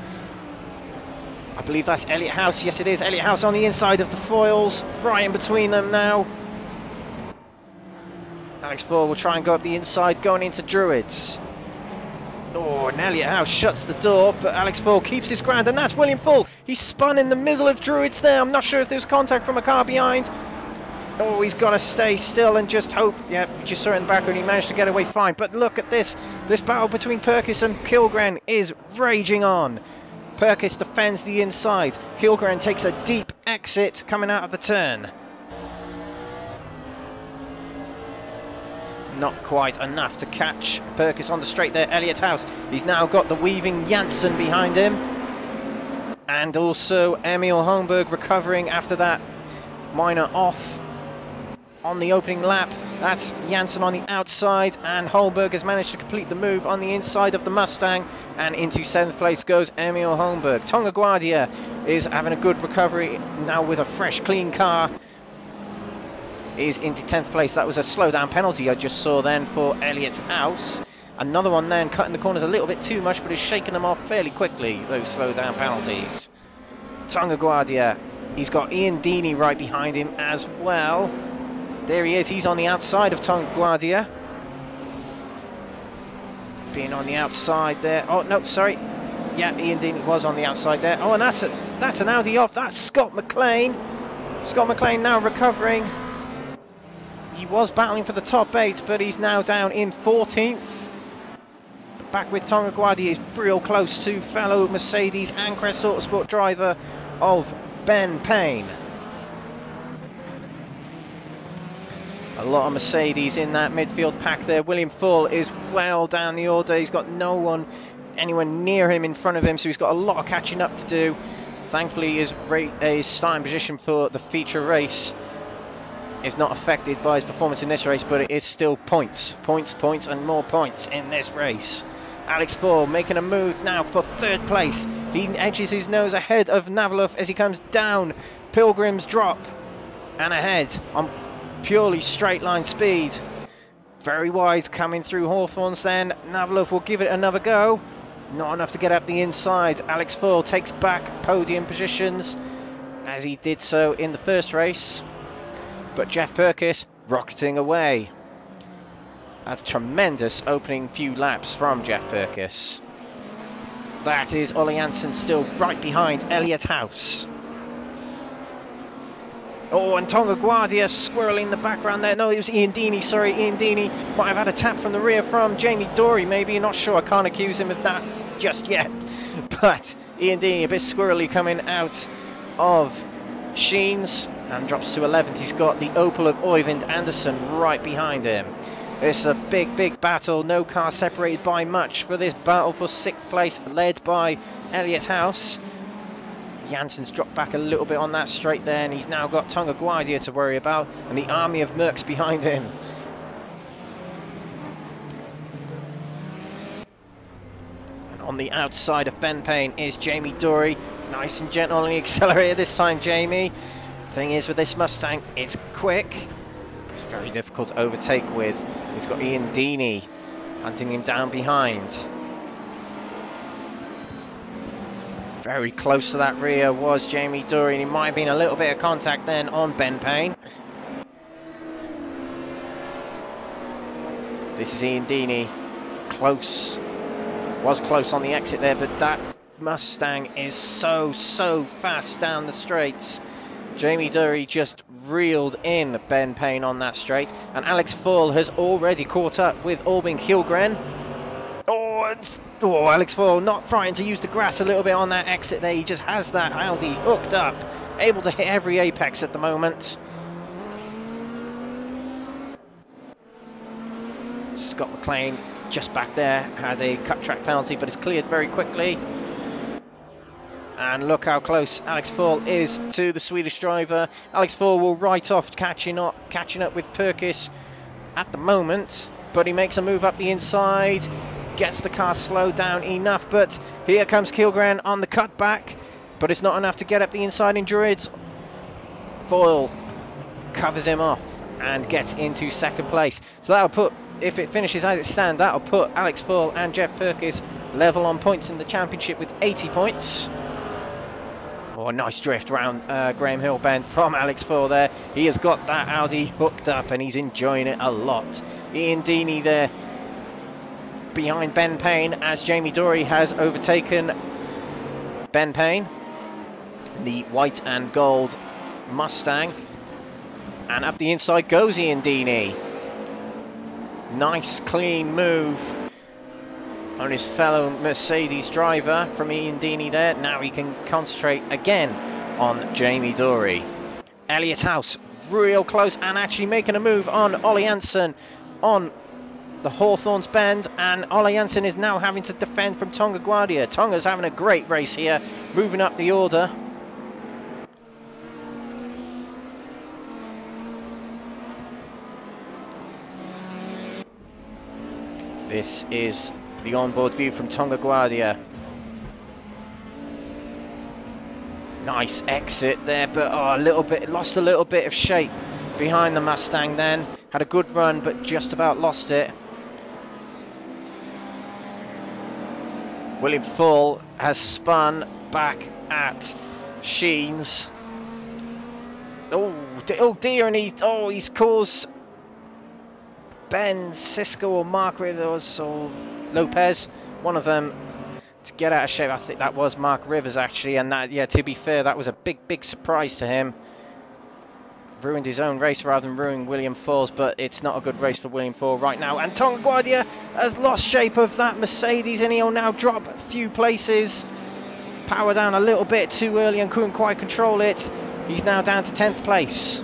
I believe that's Elliott House. Yes, it is. Elliott House on the inside of the foils, right in between them now. Alex Foyle will try and go up the inside, going into Druids. And Elliott House shuts the door, but Alex Foyle keeps his ground, and that's William Foyle. He spun in the middle of Druids there. I'm not sure if there was contact from a car behind. He's got to stay still and just hope. Yeah, we just saw it in the background. He managed to get away fine. But look at this. This battle between Perkins and Kilgren is raging on. Perkins defends the inside. Kilgren takes a deep exit coming out of the turn. Not quite enough to catch Perkins on the straight there. Elliott House. He's now got the weaving Janssen behind him. And also Emil Holmberg recovering after that minor off on the opening lap. That's Janssen on the outside, and Holmberg has managed to complete the move on the inside of the Mustang, and into 7th place goes Emil Holmberg. Tonga Guardia is having a good recovery now with a fresh, clean car. Is into 10th place. That was a slowdown penalty I just saw then for Elliott House. Another one then cutting the corners a little bit too much, but is shaking them off fairly quickly, those slowdown penalties. Tonga Guardia, he's got Ian Deeney right behind him as well. There he is, he's on the outside of Tonga Guardia. Being on the outside there. Oh, no, sorry. Yeah, Ian Deeney was on the outside there. Oh, and that's an Audi off. That's Scott Mclean. Scott Mclean now recovering. He was battling for the top 8, but he's now down in 14th. Back with Tonga Guardia is real close to fellow Mercedes and Crest Autosport driver of Ben Payne. A lot of Mercedes in that midfield pack there. William Foyle is well down the order. He's got no one anywhere near him in front of him, so he's got a lot of catching up to do. Thankfully, his starting position for the feature race is not affected by his performance in this race, but it is still points, and more points in this race. Alex Foyle making a move now for 3rd place. He edges his nose ahead of Navalov as he comes down Pilgrim's Drop and ahead on purely straight line speed. Very wide coming through Hawthorns then. Navalov will give it another go. Not enough to get up the inside. Alex Foyle takes back podium positions, as he did so in the first race. But Jeff Perkins rocketing away. A tremendous opening few laps from Jeff Perkins. That is Olly Hansen still right behind Elliott House. Oh, and Tonga Guardia squirreling in the background there. No, it was Ian Deeney, sorry. Ian Deeney might have had a tap from the rear from Jamie Dory, maybe. Not sure. I can't accuse him of that just yet. But Ian Deeney a bit squirrely coming out of Sheens and drops to 11th. He's got the Opel of Oyvind Anderson right behind him. It's a big, big battle. No car separated by much for this battle for 6th place, led by Elliott House. Jansen's dropped back a little bit on that straight there, and he's now got Tonga Guardia to worry about, and the army of Mercs behind him. And on the outside of Ben Payne is Jamie Dory. Nice and gentle on the accelerator this time, Jamie. Thing is, with this Mustang, it's quick. It's very difficult to overtake with. He's got Ian Deeney hunting him down behind. Very close to that rear was Jamie Dory, and he might have been a little bit of contact then on Ben Payne. This is Ian Deeney. Close. Was close on the exit there, but that Mustang is so fast down the straights. Jamie Dory just reeled in Ben Payne on that straight, and Alex Foyle has already caught up with Albin Kilgren. Oh, Alex Foyle not frightened to use the grass a little bit on that exit there. He just has that Audi hooked up, able to hit every apex at the moment. Scott Mclean just back there had a cut track penalty, but it's cleared very quickly. And look how close Alex Foyle is to the Swedish driver. Alex Foyle will right off catching up with Perkins at the moment, but he makes a move up the inside. Gets the car slowed down enough, but here comes Kilgren on the cutback, but it's not enough to get up the inside in Druids. Foyle covers him off and gets into 2nd place. So that'll put, if it finishes as it stands, that'll put Alex Foyle and Jeff Perkins level on points in the championship with 80 points. Oh, a nice drift around Graham Hill bend from Alex Foyle there. He has got that Audi hooked up and he's enjoying it a lot. Ian Deeney there behind Ben Payne as Jamie Dory has overtaken Ben Payne, the white and gold Mustang, and up the inside goes Ian Deeney. Nice clean move on his fellow Mercedes driver from Ian Deeney there. Now he can concentrate again on Jamie Dory. Elliott House real close and actually making a move on Olly Hansen on the Hawthorns Bend, and Olly Hansen is now having to defend from Tonga Guardia. Tonga's having a great race here, moving up the order. This is the onboard view from Tonga Guardia. Nice exit there, but lost a little bit of shape behind the Mustang then. Had a good run, but just about lost it. William Foyle has spun back at Sheens. Oh dear, and he's caused Ben, Cisco or Mark Rivers or Lopez, one of them, to get out of shape. I think that was Mark Rivers actually, and that, yeah, to be fair, that was a big surprise to him. Ruined his own race rather than ruining William Foyle's, but it's not a good race for William Foyle right now. And Tonga Guardia has lost shape of that Mercedes, and he'll now drop a few places. Power down a little bit too early and couldn't quite control it. He's now down to 10th place,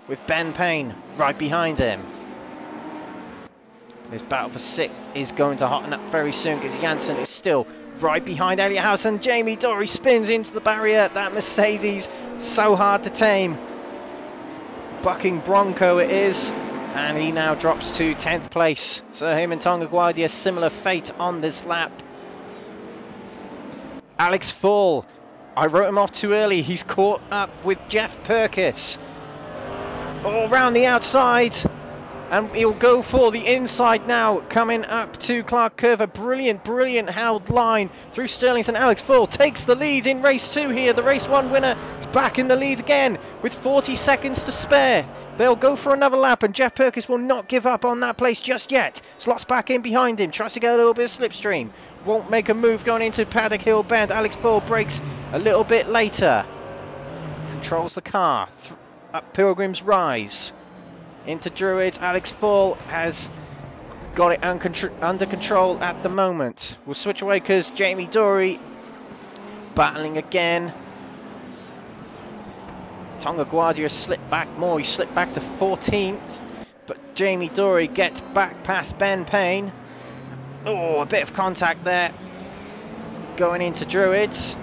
with Ben Payne right behind him. This battle for 6th is going to hotten up very soon, because Jansen is still right behind Elliott House, and Jamie Dory spins into the barrier. That Mercedes, so hard to tame. Bucking Bronco it is, and he now drops to 10th place. So him and Tonga Guardia, similar fate on this lap. Alex Foyle, I wrote him off too early. He's caught up with Jeff Perkins. All round the outside. And he'll go for the inside now, coming up to Clark Curve. A brilliant held line through Stirlington. Alex Foyle takes the lead in race 2 here. The race 1 winner is back in the lead again with 40 seconds to spare. They'll go for another lap, and Jeff Perkins will not give up on that place just yet. Slots back in behind him, tries to get a little bit of slipstream. Won't make a move going into Paddock Hill Bend. Alex Foyle brakes a little bit later. Controls the car up Pilgrim's Rise. Into Druids. Alex Foyle has got it under control at the moment. We'll switch away because Jamie Dory battling again. Tonga Guardia slipped back more. He slipped back to 14th. But Jamie Dory gets back past Ben Payne. Oh, a bit of contact there. Going into Druids.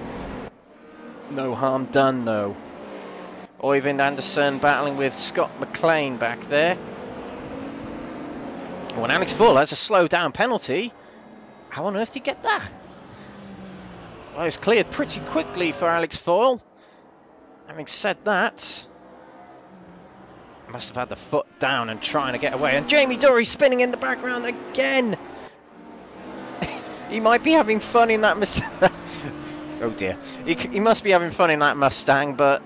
No harm done though. Oyvind Anderson battling with Scott Mclean back there. When Alex Foyle has a slow down penalty, how on earth did he get that? Well, it's cleared pretty quickly for Alex Foyle. Having said that, must have had the foot down and trying to get away. And Jamie Dory spinning in the background again. He might be having fun in that Mustang. Oh dear. He must be having fun in that Mustang, but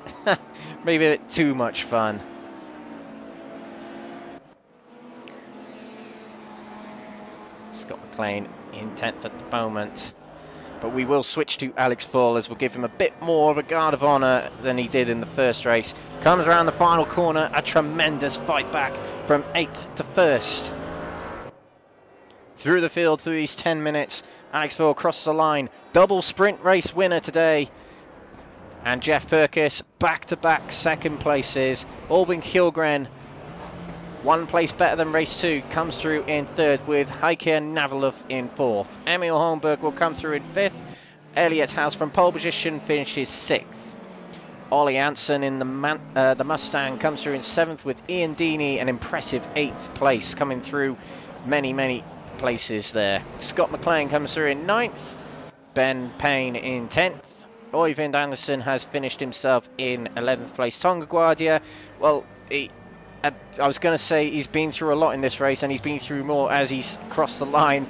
maybe a bit too much fun. Scott McLean in 10th at the moment. But we will switch to Alex Foyle as we'll give him a bit more of a guard of honour than he did in the first race. Comes around the final corner, a tremendous fight back from 8th to 1st. Through the field through these 10 minutes, Alex Foyle crosses the line. Double sprint race winner today. And Jeff Perkins, back-to-back second places. Albin Kilgren, 1 place better than race 2, comes through in 3rd with Heike Navalov in 4th. Emil Holmberg will come through in 5th. Elliot House from pole position finishes 6th. Olly Hansen in the Mustang comes through in 7th with Ian Deeney, an impressive 8th place, coming through many places there. Scott McLean comes through in 9th. Ben Payne in 10th. Oyvind Anderson has finished himself in 11th place. Tonga Guardia, well, I was going to say he's been through a lot in this race, and he's been through more as he's crossed the line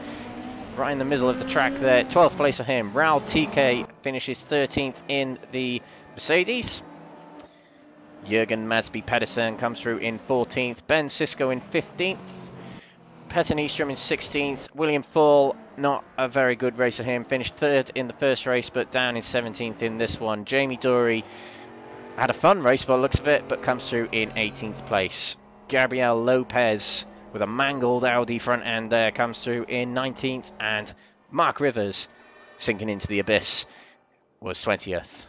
right in the middle of the track there. 12th place for him. Raul TK finishes 13th in the Mercedes. Jürgen Madsby Pedersen comes through in 14th. Ben Cisco in 15th. Petter Nyström in 16th. William Foyle, not a very good race for him. Finished 3rd in the first race, but down in 17th in this one. Jamie Dory had a fun race by the looks of it, but comes through in 18th place. Gabriel Lopez with a mangled Audi front end there comes through in 19th. And Mark Rivers, sinking into the abyss, was 20th.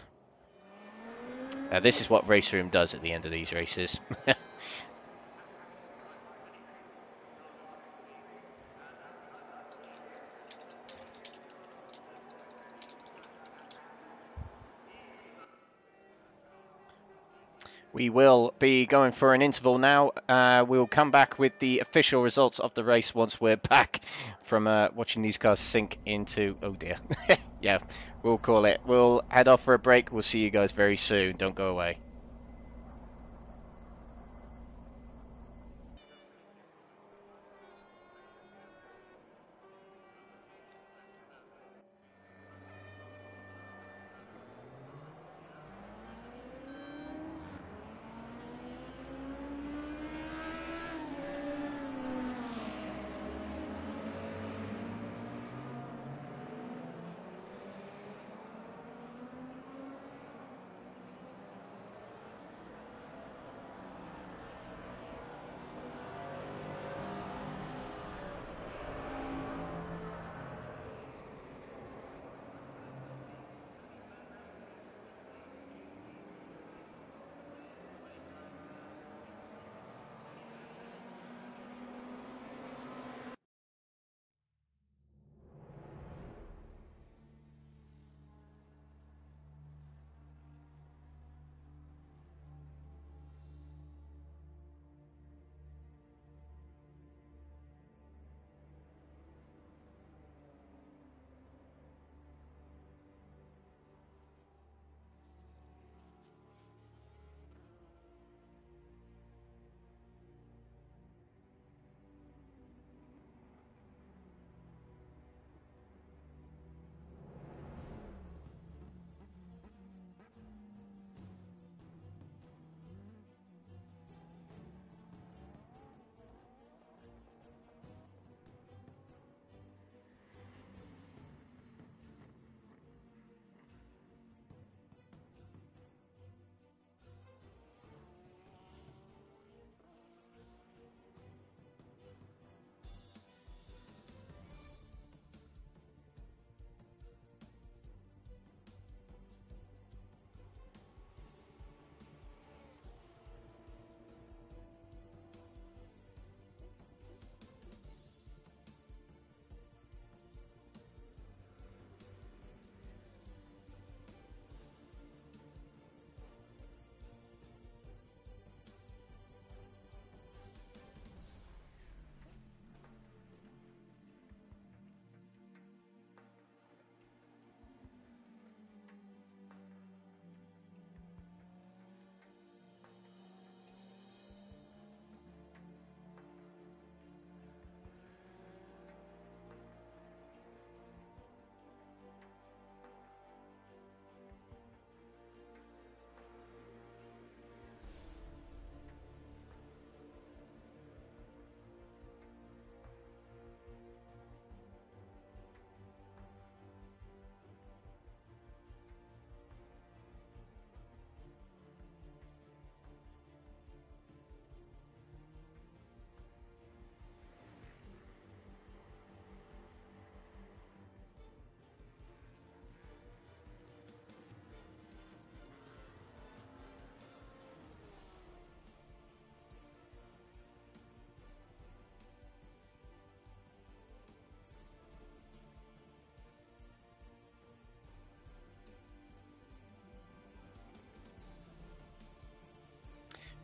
This is what Raceroom does at the end of these races. We will be going for an interval now. We'll come back with the official results of the race once we're back from watching these cars sink into... Oh dear. Yeah, we'll call it. We'll head off for a break. We'll see you guys very soon. Don't go away.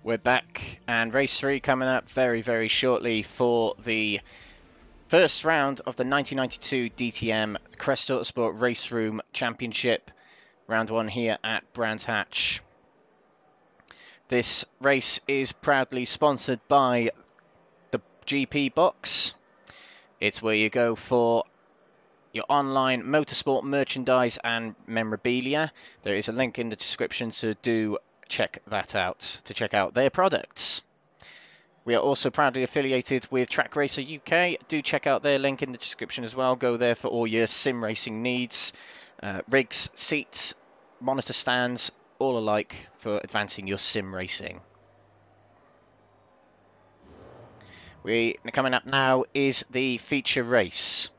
We're back, and race 3 coming up very, very shortly for the first round of the 1992 DTM Crest Autosport Raceroom Championship. Round 1 here at Brands Hatch. This race is proudly sponsored by the GP Box. It's where you go for your online motorsport merchandise and memorabilia. There is a link in the description, so do check that out to check out their products. We are also proudly affiliated with Track Racer UK. Do check out their link in the description as well. Go there for all your sim racing needs, rigs, seats, monitor stands, all alike for advancing your sim racing. Coming up now is the feature race.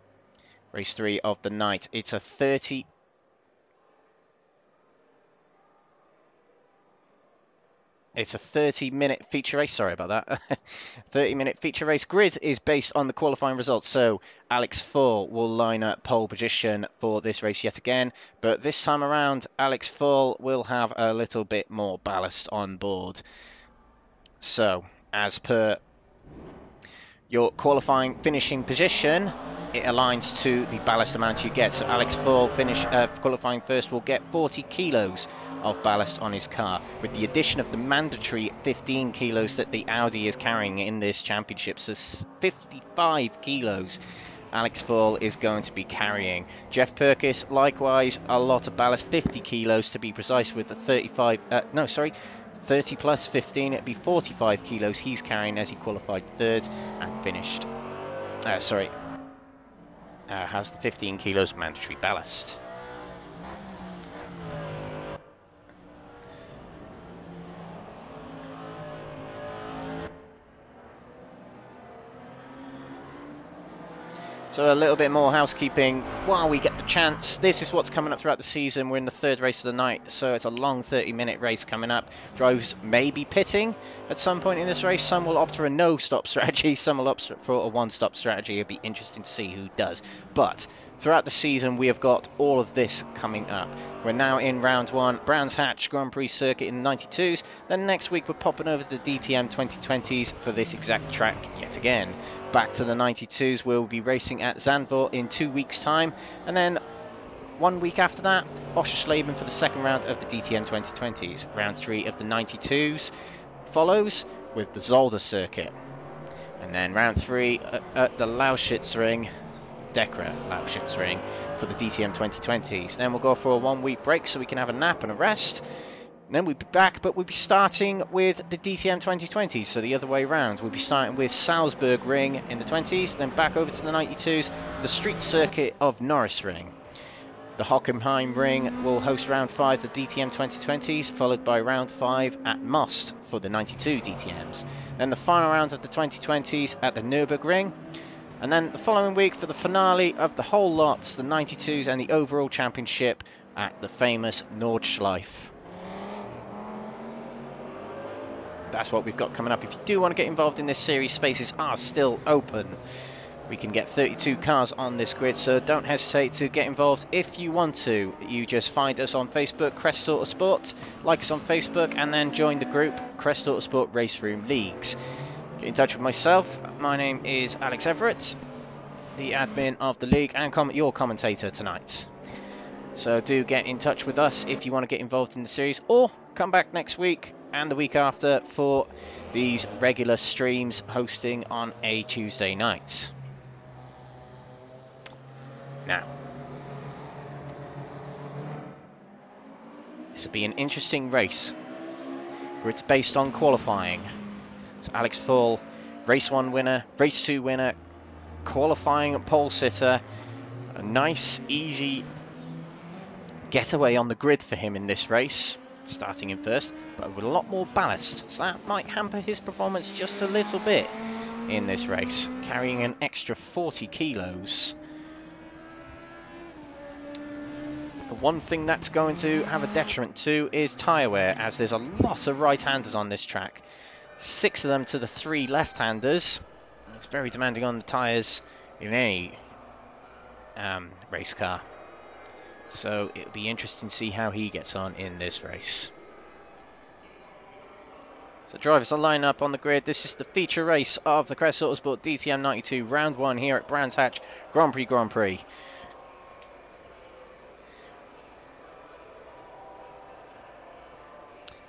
Race 3 of the night. It's a 30-minute feature race. Sorry about that. 30-minute feature race. Grid is based on the qualifying results. So Alex Foyle will line up pole position for this race yet again. But this time around, Alex Foyle will have a little bit more ballast on board. So, as per your qualifying finishing position, it aligns to the ballast amount you get. So Alex Foyle qualifying first will get 40 kilos of ballast on his car, with the addition of the mandatory 15 kilos that the Audi is carrying in this championship. So 55 kilos Alex Foyle is going to be carrying. Jeff Perkins, likewise, a lot of ballast, 50 kilos to be precise, with the 30 plus 15, it'd be 45 kilos he's carrying as he qualified third and finished. Has the 15 kilos mandatory ballast. So a little bit more housekeeping while we get the chance. This is what's coming up throughout the season. We're in the third race of the night, so it's a long 30-minute race coming up. Drivers may be pitting at some point in this race. Some will opt for a no-stop strategy. Some will opt for a one-stop strategy. It'll be interesting to see who does. But throughout the season, we have got all of this coming up. We're now in round 1, Brands Hatch Grand Prix circuit in the 92s. Then next week, we're popping over to the DTM 2020s for this exact track yet again. Back to the 92s, we'll be racing at Zandvoort in 2 weeks' time. And then 1 week after that, Oschersleben for the second round of the DTM 2020s. Round 3 of the 92s follows with the Zolder circuit. And then round 3 at the Lausitzring, Dekra Lausitzring, for the DTM 2020s. Then we'll go for a 1 week break so we can have a nap and a rest. And then we'll be back, but we'll be starting with the DTM 2020s, so the other way around. We'll be starting with Salzburg Ring in the 20s, then back over to the 92s, the street circuit of Norris Ring. The Hockenheim Ring will host round 5 of the DTM 2020s, followed by round 5 at Most for the 92 DTMs. Then the final round of the 2020s at the Nürburgring. And then the following week for the finale of the whole lots, the 92s and the overall championship at the famous Nordschleife. That's what we've got coming up. If you do want to get involved in this series, spaces are still open. We can get 32 cars on this grid, so don't hesitate to get involved if you want to. You just find us on Facebook, Crest Autosport, like us on Facebook, and then join the group, Crest Autosport Raceroom Leagues. Get in touch with myself. My name is Alex Everett, the admin of the league and your commentator tonight. So do get in touch with us if you want to get involved in the series, or come back next week and the week after for these regular streams hosting on a Tuesday night. Now, this will be an interesting race where it's based on qualifying. So Alex Foyle, race 1 winner, race 2 winner, qualifying pole sitter. A nice, easy getaway on the grid for him in this race, starting in first, but with a lot more ballast, so that might hamper his performance just a little bit in this race, carrying an extra 40 kilos. The one thing that's going to have a detriment too is tyre wear, as there's a lot of right-handers on this track. 6 of them to the 3 left-handers. It's very demanding on the tyres in any race car. So it'll be interesting to see how he gets on in this race. So drivers are lined up on the grid. This is the feature race of the Crest Autosport DTM 92, round 1 here at Brands Hatch Grand Prix.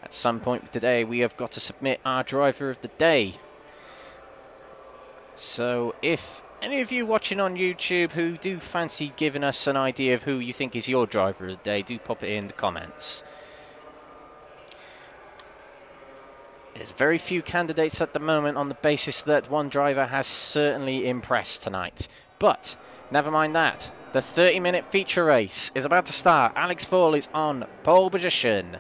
At some point today, we have got to submit our driver of the day. So if any of you watching on YouTube who do fancy giving us an idea of who you think is your driver of the day, do pop it in the comments. There's very few candidates at the moment on the basis that one driver has certainly impressed tonight. But never mind that. The 30-minute feature race is about to start. Alex Foyle is on pole position.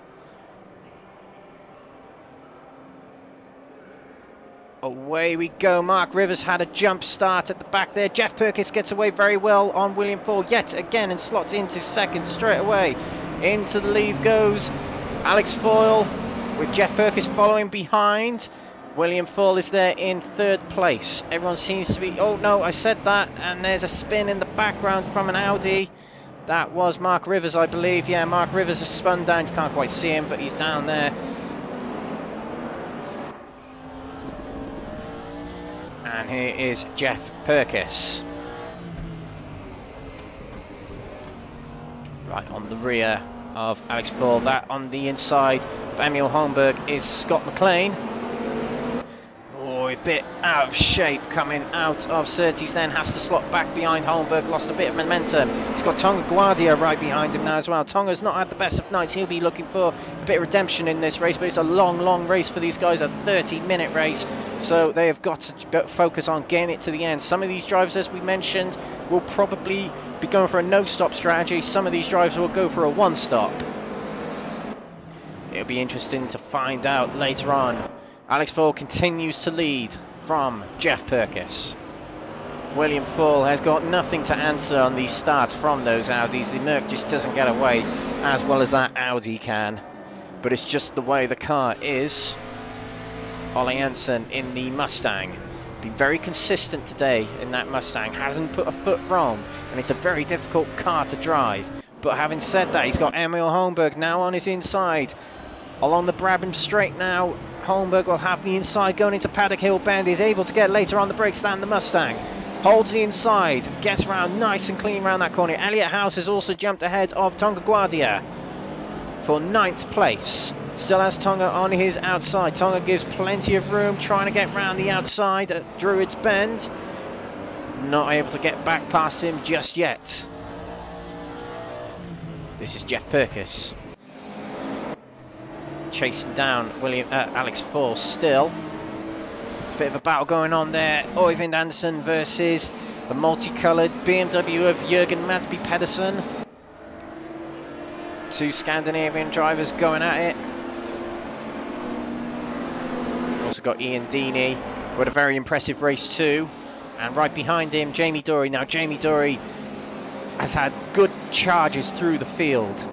Away we go. Mark Rivers had a jump start at the back there. Jeff Perkins gets away very well on William Foyle yet again and slots into second straight away. Into the lead goes Alex Foyle, with Jeff Perkins following behind. William Foyle is there in third place. Everyone seems to be... Oh no, I said that. And there's a spin in the background from an Audi. That was Mark Rivers, I believe. Yeah, Mark Rivers has spun down. You can't quite see him, but he's down there. And here is Jeff Perkins. Right on the rear of Alex Foyle. That on the inside of Emil Holmberg is Scott Mclean. Oh, a bit out of shape coming out of Surtees, then has to slot back behind Holmberg, lost a bit of momentum. He's got Tonga Guardia right behind him now as well. Tonga's not had the best of nights. He'll be looking for a bit of redemption in this race, but it's a long race for these guys, a 30-minute race, so they have got to focus on getting it to the end. Some of these drivers, as we mentioned, will probably be going for a no-stop strategy. Some of these drivers will go for a one-stop. It'll be interesting to find out later on. Alex Foyle continues to lead from Jeff Perkins. William Foyle has got nothing to answer on these starts from those Audis. The Merc just doesn't get away as well as that Audi can. But it's just the way the car is. Olly Hansen in the Mustang. Been very consistent today in that Mustang. Hasn't put a foot wrong. And it's a very difficult car to drive. But having said that, he's got Emil Holmberg now on his inside. Along the Brabham Straight now. Holmberg will have the inside going into Paddock Hill Bend. He's able to get later on the brakes than the Mustang. Holds the inside, gets around nice and clean around that corner. Elliot House has also jumped ahead of Tonga Guardia for 9th place. Still has Tonga on his outside. Tonga gives plenty of room, trying to get round the outside at Druids Bend. Not able to get back past him just yet. This is Jeff Perkins. Chasing down Alex Foyle still. Bit of a battle going on there. Oyvind Andersen versus the multicoloured BMW of Jürgen Madsby Pedersen. Two Scandinavian drivers going at it. Also got Ian Deeney, who had a very impressive race too. And right behind him, Jamie Dory. Now Jamie Dory has had good charges through the field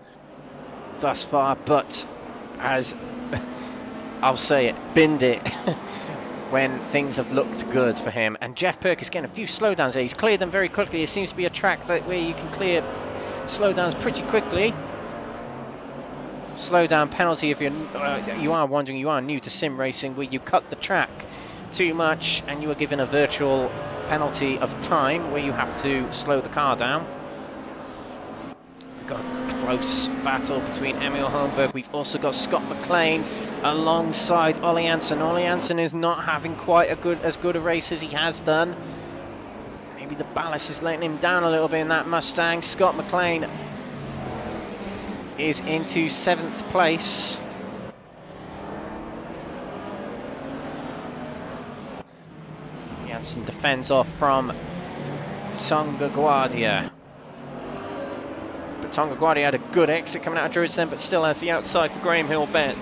thus far, but has, I'll say it, binned it when things have looked good for him. And Jeff Perkins getting a few slowdowns there. He's cleared them very quickly. It seems to be a track where you can clear slowdowns pretty quickly. Slowdown penalty if you are wondering, you are new to sim racing, where you cut the track too much and you are given a virtual penalty of time where you have to slow the car down. We've got a close battle between Emil Holmberg. We've also got Scott Mclean alongside Ollie Hansen. Ollie Hansen is not having quite as good a race as he has done. Maybe the ballast is letting him down a little bit in that Mustang. Scott Mclean is into 7th place. Hansen defends off from Tonga Guardia. But Tonga Guardia had a good exit coming out of Druids then, but still has the outside for Graham Hill Bend.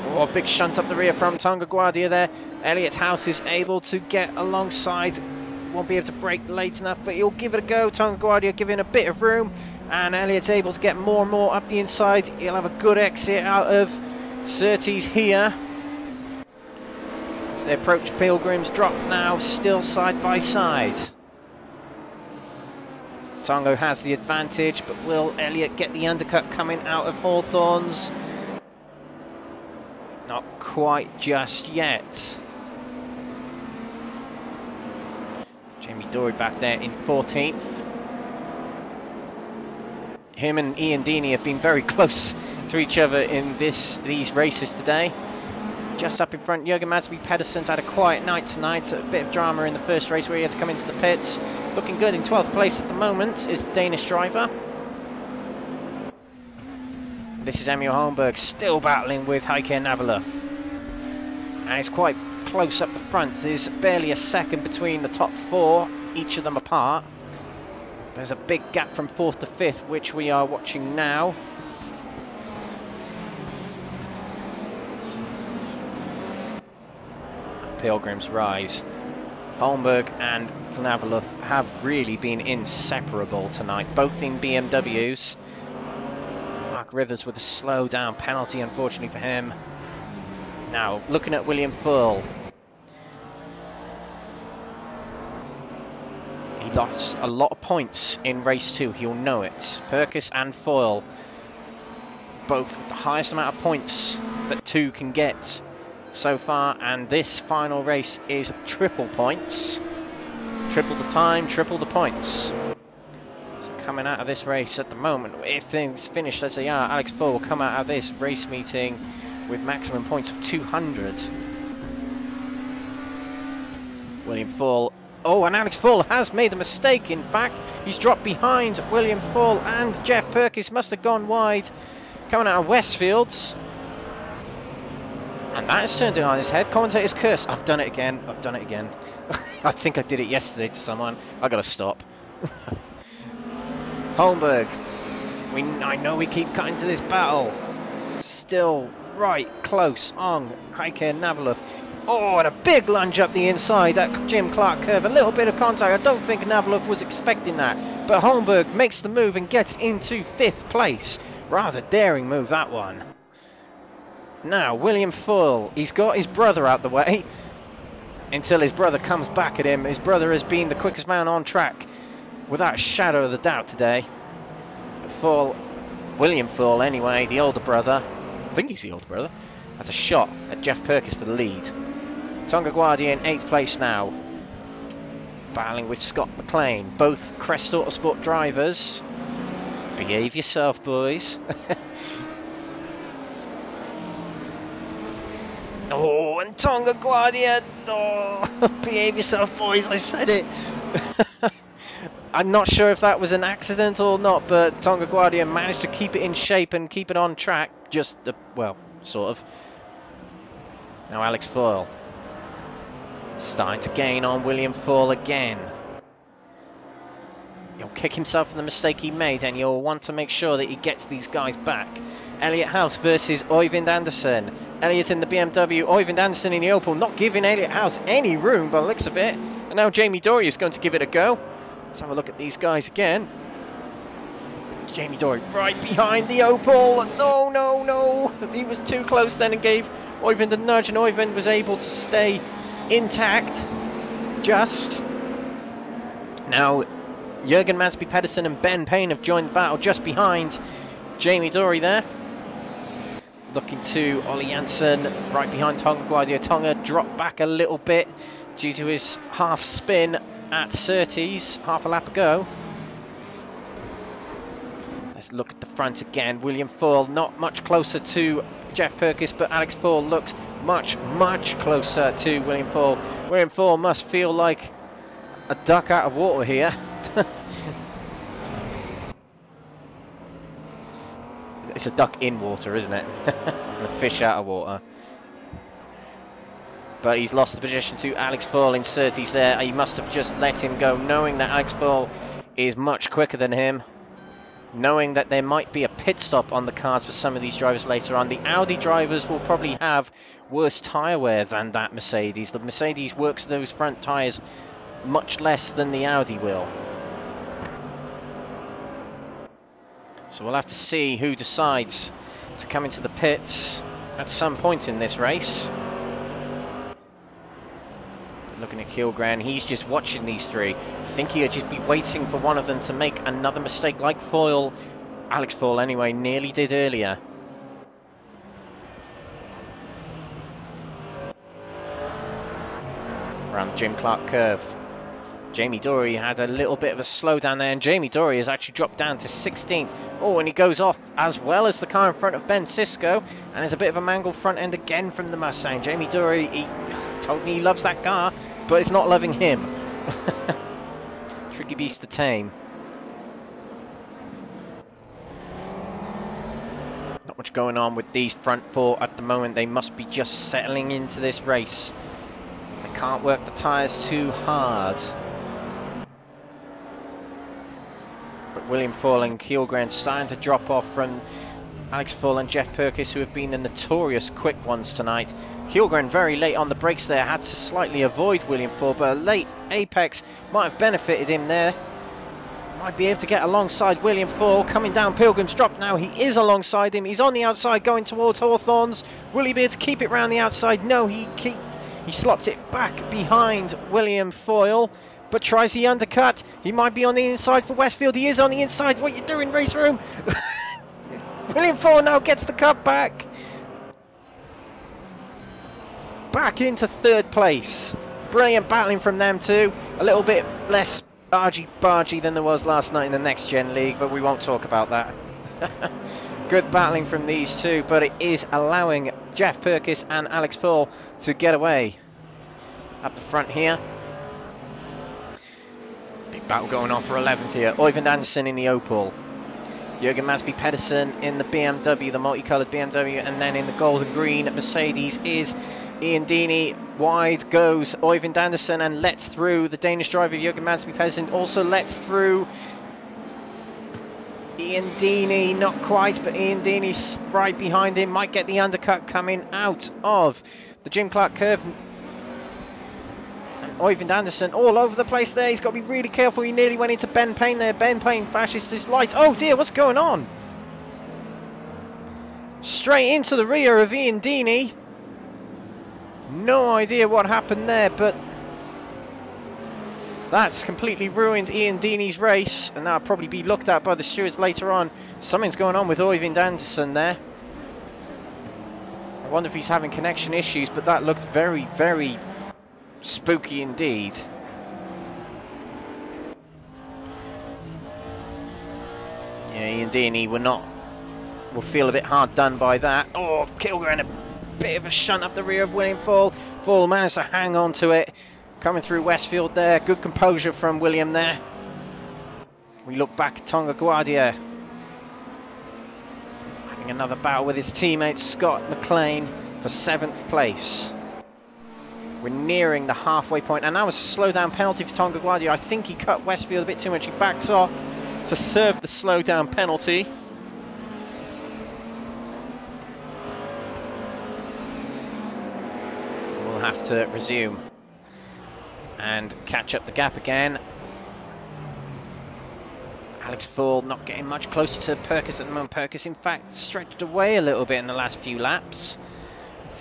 Oh, a big shunt up the rear from Tonga Guardia there. Elliot House is able to get alongside. Won't be able to brake late enough, but he'll give it a go. Tonga Guardia giving a bit of room, and Elliot's able to get more and more up the inside. He'll have a good exit out of Surtees here. As they approach Pilgrim's Drop now, still side by side. Tonga has the advantage, but will Elliot get the undercut coming out of Hawthorns? quite just yet. Jamie Dory back there in 14th. Him and Ian Deeney have been very close to each other in these races today. Just up in front, Jürgen Madsby Pedersen's had a quiet night tonight. A bit of drama in the first race where he had to come into the pits. Looking good in 12th place at the moment is the Danish driver. This is Emil Holmberg still battling with Heike Navalov. And it's quite close up the front. There's barely a second between the top four, each of them apart. There's a big gap from 4th to 5th, which we are watching now. Pilgrim's Rise. Holmberg and Navalov have really been inseparable tonight, both in BMWs. Mark Rivers with a slow down penalty, unfortunately for him. Now, looking at William Foyle. He lost a lot of points in race 2, he'll know it. Perkins and Foyle, both with the highest amount of points that two can get so far, and this final race is triple points. Triple the time, triple the points. So coming out of this race at the moment, if things finish as they are, Alex Foyle will come out of this race meeting with maximum points of 200. William Foyle. Oh, and Alex Foyle has made a mistake, in fact. He's dropped behind William Foyle, and Jeff Perkins must have gone wide coming out of Westfields. And that has turned it on his head. Commentator's curse. I've done it again. I've done it again. I think I did it yesterday to someone. I gotta stop. Holmberg. I know we keep cutting to this battle. Still right close on Heike Navalov. Oh, and a big lunge up the inside at Jim Clark curve. A little bit of contact. I don't think Navalov was expecting that. But Holmberg makes the move and gets into 5th place. Rather daring move, that one. Now, William Foyle. He's got his brother out the way until his brother comes back at him. His brother has been the quickest man on track without a shadow of a doubt today. But Foyle, William Foyle anyway, the older brother, I think he's the older brother, has a shot at Jeff Perkins for the lead. Tonga Guardia in 8th place now, battling with Scott Mclean, both Crest Autosport drivers. Behave yourself, boys. Oh, and Tonga Guardia. Oh, behave yourself, boys. I said it. I'm not sure if that was an accident or not, but Tonga Guardia managed to keep it in shape and keep it on track. Just, well, sort of. Now Alex Foyle starting to gain on William Foyle again. He'll kick himself for the mistake he made, and he'll want to make sure that he gets these guys back. Elliot House versus Øyvind Andersen. Elliot in the BMW, Øyvind Andersen in the Opel, not giving Elliot House any room by the looks of it. And now Jamie Dory is going to give it a go. Let's have a look at these guys again. Jamie Dory right behind the Opel. No, no, no. He was too close then and gave Øyvind a nudge, and Øyvind was able to stay intact. Just. Now, Jürgen Madsby Pedersen and Ben Payne have joined the battle just behind Jamie Dory there. Looking to Olly Hansen right behind Tonga Guardia. Tonga dropped back a little bit due to his half spin at Surtees, half a lap ago. Let's look at the front again. William Foyle not much closer to Jeff Perkins, but Alex Foyle looks much, much closer to William Foyle. William Foyle must feel like a duck out of water here. It's a duck in water, isn't it? A fish out of water. But he's lost the position to Alex Foyle in Surtees there. He must have just let him go, knowing that Alex Foyle is much quicker than him. Knowing that there might be a pit stop on the cards for some of these drivers later on. The Audi drivers will probably have worse tyre wear than that Mercedes. The Mercedes works those front tyres much less than the Audi will. So we'll have to see who decides to come into the pits at some point in this race. Looking at Kilgren, he's just watching these three. I think he'll just be waiting for one of them to make another mistake like Foyle, Alex Foyle anyway, nearly did earlier. around the Jim Clark curve. Jamie Dory had a little bit of a slowdown there, and Jamie Dory has actually dropped down to 16th. Oh, and he goes off as well as the car in front of Ben Cisco, and there's a bit of a mangled front end again from the Mustang. Jamie Dory, he told me he loves that car, but it's not loving him. Tricky beast to tame. Not much going on with these front four at the moment. They must be just settling into this race. They can't work the tyres too hard. But William Foyle and Kilgren starting to drop off from Alex Foyle and Jeff Perkins, who have been the notorious quick ones tonight. Kilgren very late on the brakes there, had to slightly avoid William Foyle, but a late apex might have benefited him there. Might be able to get alongside William Foyle. Coming down Pilgrim's Drop now, he is alongside him. He's on the outside going towards Hawthorns. Will he be able to keep it round the outside? No, he slots it back behind William Foyle, but tries the undercut. He might be on the inside for Westfield. He is on the inside. What are you doing, race room? William Foyle now gets the cut back. Back into 3rd place. Brilliant battling from them two. A little bit less argy-bargy than there was last night in the Next Gen League, but we won't talk about that. Good battling from these two, but it is allowing Jeff Perkins and Alex Foyle to get away. At the front here. Big battle going on for 11th here. Oyvind Andersen in the Opel. Jürgen Madsby Pedersen in the BMW, the multicoloured BMW, and then in the gold and green Mercedes is Ian Deeney. Wide goes Oyvind Andersen and lets through the Danish driver Jürgen Madsby Pedersen. Also lets through Ian Deeney, not quite, but Ian Deeney's right behind him. Might get the undercut coming out of the Jim Clark curve. And Oyvind Andersen all over the place there. He's got to be really careful. He nearly went into Ben Payne there. Ben Payne flashes his lights. Oh dear, what's going on? Straight into the rear of Ian Deeney. No idea what happened there, but that's completely ruined Ian Deeney's race, and that'll probably be looked at by the stewards later on. Something's going on with Oyvind Andersen there. I wonder if he's having connection issues, but that looked very, very spooky indeed. Yeah, Ian Deeney will feel a bit hard done by that. Oh, Kilgren, a bit of a shunt up the rear of William Foyle. Foyle managed to hang on to it. Coming through Westfield there. Good composure from William there. We look back at Tonga Guardia. Having another battle with his teammate Scott Mclean for 7th place. We're nearing the halfway point, and that was a slow down penalty for Tonga Guardia. I think he cut Westfield a bit too much. He backs off to serve the slow down penalty. We'll have to resume and catch up the gap again. Alex Foyle not getting much closer to Perkins at the moment. Perkins, in fact, stretched away a little bit in the last few laps.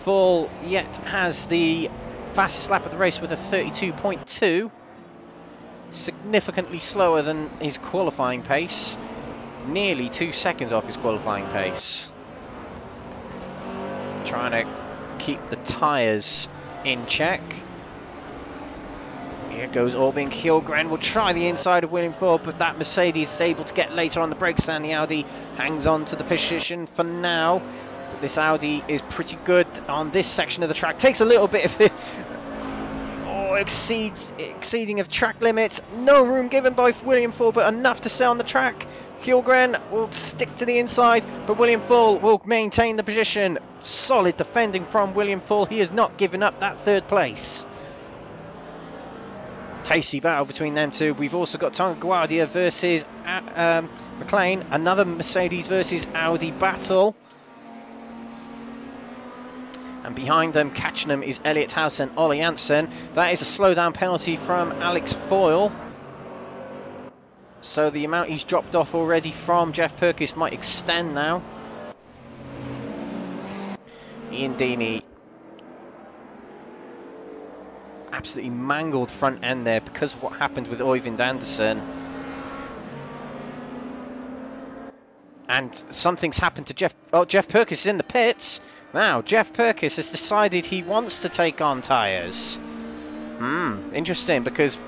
Foyle yet has the fastest lap of the race with a 32.2. Significantly slower than his qualifying pace. Nearly 2 seconds off his qualifying pace. Trying to keep the tyres in check. Here goes Albin Kilgren. Will try the inside of William Foyle, but that Mercedes is able to get later on the brakes than the Audi. Hangs on to the position for now. But this Audi is pretty good on this section of the track. Takes a little bit of it. Oh, exceeding of track limits. No room given by William Foyle, but enough to stay on the track. Kilgren will stick to the inside, but William Foyle will maintain the position. Solid defending from William Foyle. He has not given up that 3rd place. Tasty battle between them two. We've also got Tonga Guardia versus Mclean. Another Mercedes versus Audi battle. And behind them, catching them, is Elliot House and Olly Hansen. That is a slowdown penalty from Alex Foyle. So the amount he's dropped off already from Jeff Perkins might extend now. Ian Deeney. Absolutely mangled front end there because of what happened with Oyvind Andersen. And something's happened to Jeff. Oh, Jeff Perkins is in the pits. Now, Jeff Perkins has decided he wants to take on tyres. Interesting, because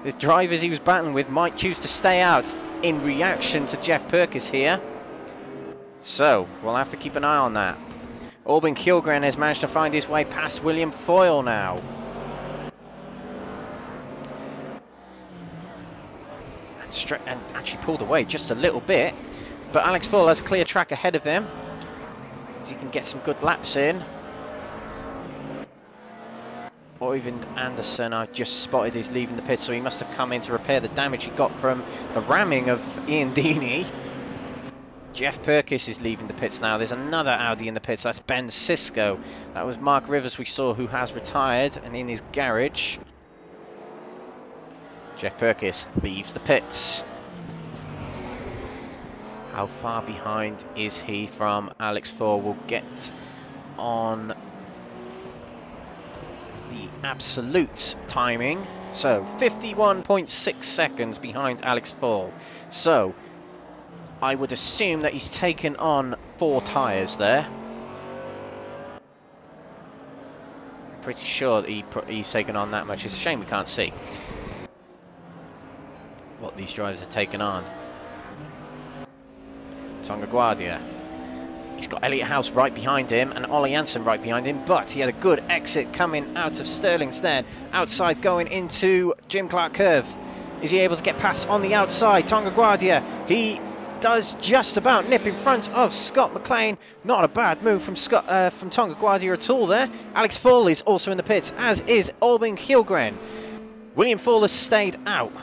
the drivers he was battling with might choose to stay out in reaction to Jeff Perkins here. So, we'll have to keep an eye on that. Albin Kilgren has managed to find his way past William Foyle now. And actually pulled away just a little bit. But Alex Foyle has a clear track ahead of him. He can get some good laps in. Oyvind Anderson, I just spotted, is leaving the pit, so he must have come in to repair the damage he got from the ramming of Ian Deeney. Jeff Perkins is leaving the pits now. There's another Audi in the pits. That's Ben Cisco. That was Mark Rivers we saw, who has retired and in his garage. Jeff Perkins leaves the pits. How far behind is he from Alex Foyle? We'll get on the absolute timing. So 51.6 seconds behind Alex Foyle. So I would assume that he's taken on 4 tyres there. Pretty sure that he's taken on that much. It's a shame we can't see what these drivers have taken on. Tonga Guardia. He's got Elliot House right behind him and Ollie Hansen right behind him, but he had a good exit coming out of Stirling's then. Outside going into Jim Clark Curve. Is he able to get past on the outside? Tonga Guardia. He does just about nip in front of Scott Mclean. Not a bad move from Tonga Guardia at all there. Alex Foyle is also in the pits, as is Albin Kilgren. William Foyle has stayed out.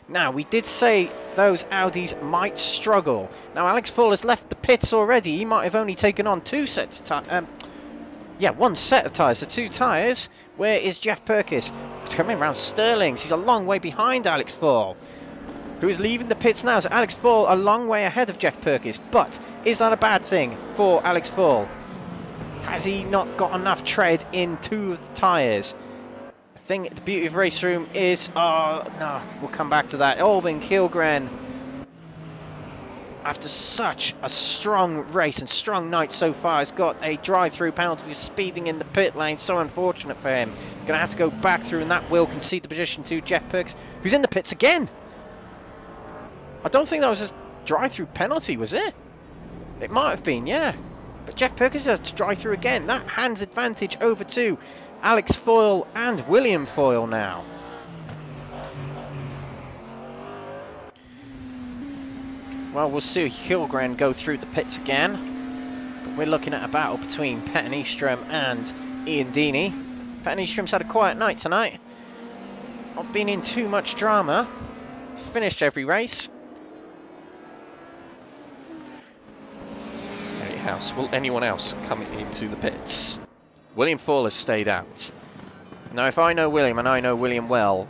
Now, we did say those Audis might struggle. Now, Alex Foyle has left the pits already. He might have only taken on 2 sets of tyres. One set of tyres, so 2 tyres. Where is Jeff Perkins? He's coming around Stirling's. He's a long way behind Alex Foyle, who is leaving the pits now. So Alex Foyle a long way ahead of Jeff Perkins. But is that a bad thing for Alex Foyle? Has he not got enough tread in 2 of the tyres? The beauty of race room is, no, we'll come back to that. Albin Kilgren, after such a strong race and strong night so far, has got a drive-through penalty for speeding in the pit lane. So unfortunate for him. He's going to have to go back through, and that will concede the position to Jeff Perkins, who's in the pits again. I don't think that was a drive-through penalty, was it? It might have been, yeah. But Jeff Perkins has to drive through again. That hands advantage over to Alex Foyle and William Foyle now. Well, we'll see Kilgren go through the pits again. But we're looking at a battle between Petter Nystrom and Ian Deeney. Petter Nystrom's had a quiet night tonight. Not been in too much drama. Finished every race. House. Will anyone else come into the pits? William Foyle has stayed out. Now, if I know William, and I know William well,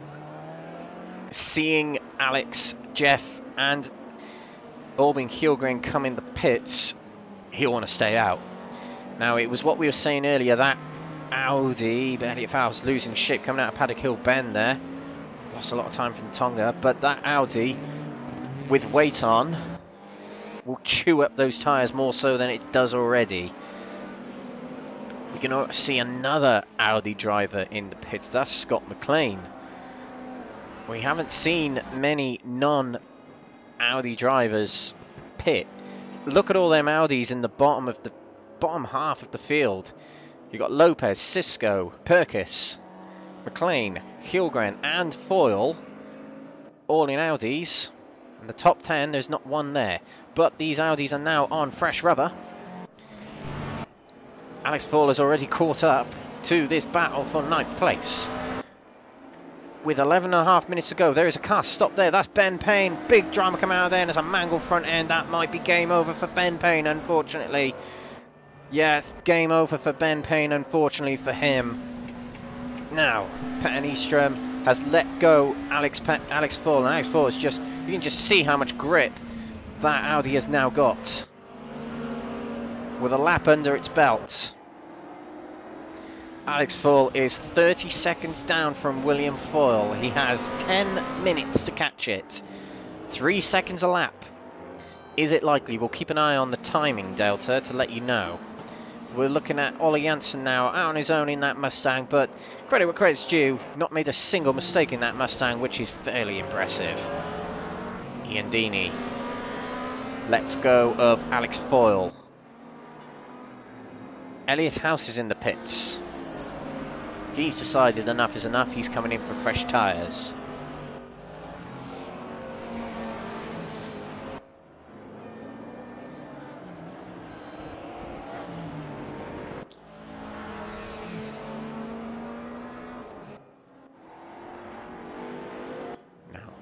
seeing Alex, Jeff, and Albin Kilgren come in the pits, he'll want to stay out. Now, it was what we were saying earlier, that Audi, but Elliot Fowles losing shape coming out of Paddock Hill Bend there. Lost a lot of time from Tonga, but that Audi, with weight on, will chew up those tyres more so than it does already. We can see another Audi driver in the pits. That's Scott Mclean. We haven't seen many non-Audi drivers pit. Look at all them Audis in the bottom half of the field. You've got Lopez, Cisco, Perkins, Mclean, Kilgren and Foyle, all in Audis. In the top 10, there's not one there. But these Audis are now on fresh rubber. Alex Foyle has already caught up to this battle for 9th place. With 11.5 minutes to go, there is a car stop there. That's Ben Payne. Big drama coming out of there, and there's a mangled front end. That might be game over for Ben Payne, unfortunately. Yes, game over for Ben Payne, unfortunately for him. Now, Petter Nystrom has let go Alex Foyle, and Alex Foyle is just, you can just see how much grip that Audi has now got, with a lap under its belt. Alex Foyle is 30 seconds down from William Foyle. He has 10 minutes to catch it. 3 seconds a lap. Is it likely? We'll keep an eye on the timing delta to let you know. We're looking at Olly Hansen now, out on his own in that Mustang, but credit where credit's due, not made a single mistake in that Mustang, which is fairly impressive. Ian Deeney. Let's go of Alex Foyle. Elliot House is in the pits. He's decided enough is enough, he's coming in for fresh tyres.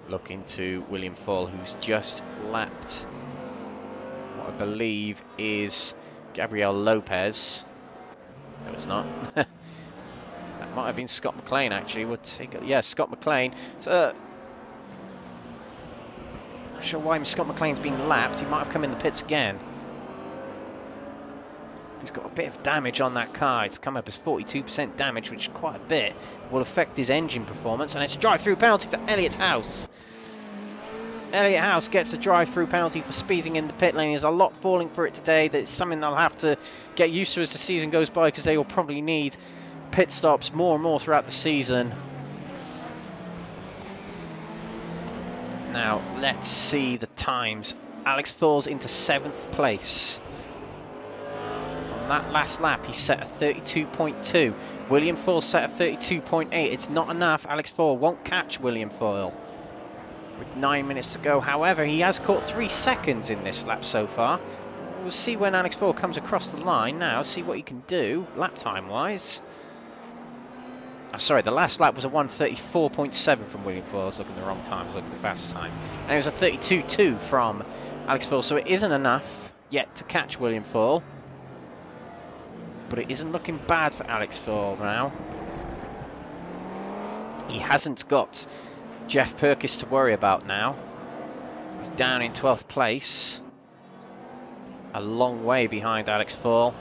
Looking to William Foyle, who's just lapped what I believe is Gabriel Lopez. No, it's not. That might have been Scott Mclean, actually. We'll take it. Yeah, Scott Mclean. So, not sure why Scott Mclean's been lapped. He might have come in the pits again. He's got a bit of damage on that car. It's come up as 42% damage, which is quite a bit. Will affect his engine performance, and it's a drive-through penalty for Elliot House. Elliot House gets a drive-through penalty for speeding in the pit lane. There's a lot falling for it today. That's something they'll have to get used to as the season goes by, because they will probably need pit stops more and more throughout the season. Now, let's see the times. Alex falls into 7th place. On that last lap, he set a 32.2. William Foyle set a 32.8. It's not enough. Alex Foyle won't catch William Foyle with 9 minutes to go. However, he has caught 3 seconds in this lap so far. We'll see when Alex Foyle comes across the line now, see what he can do lap time wise. Oh, sorry, the last lap was a 1:34.7 from William Foyle. I was looking at the wrong time, I was looking at the fastest time. And it was a 32.2 from Alex Foyle, so it isn't enough yet to catch William Foyle. But it isn't looking bad for Alex Foyle now. He hasn't got Jeff Perkins to worry about now. He's down in 12th place. A long way behind Alex Foyle.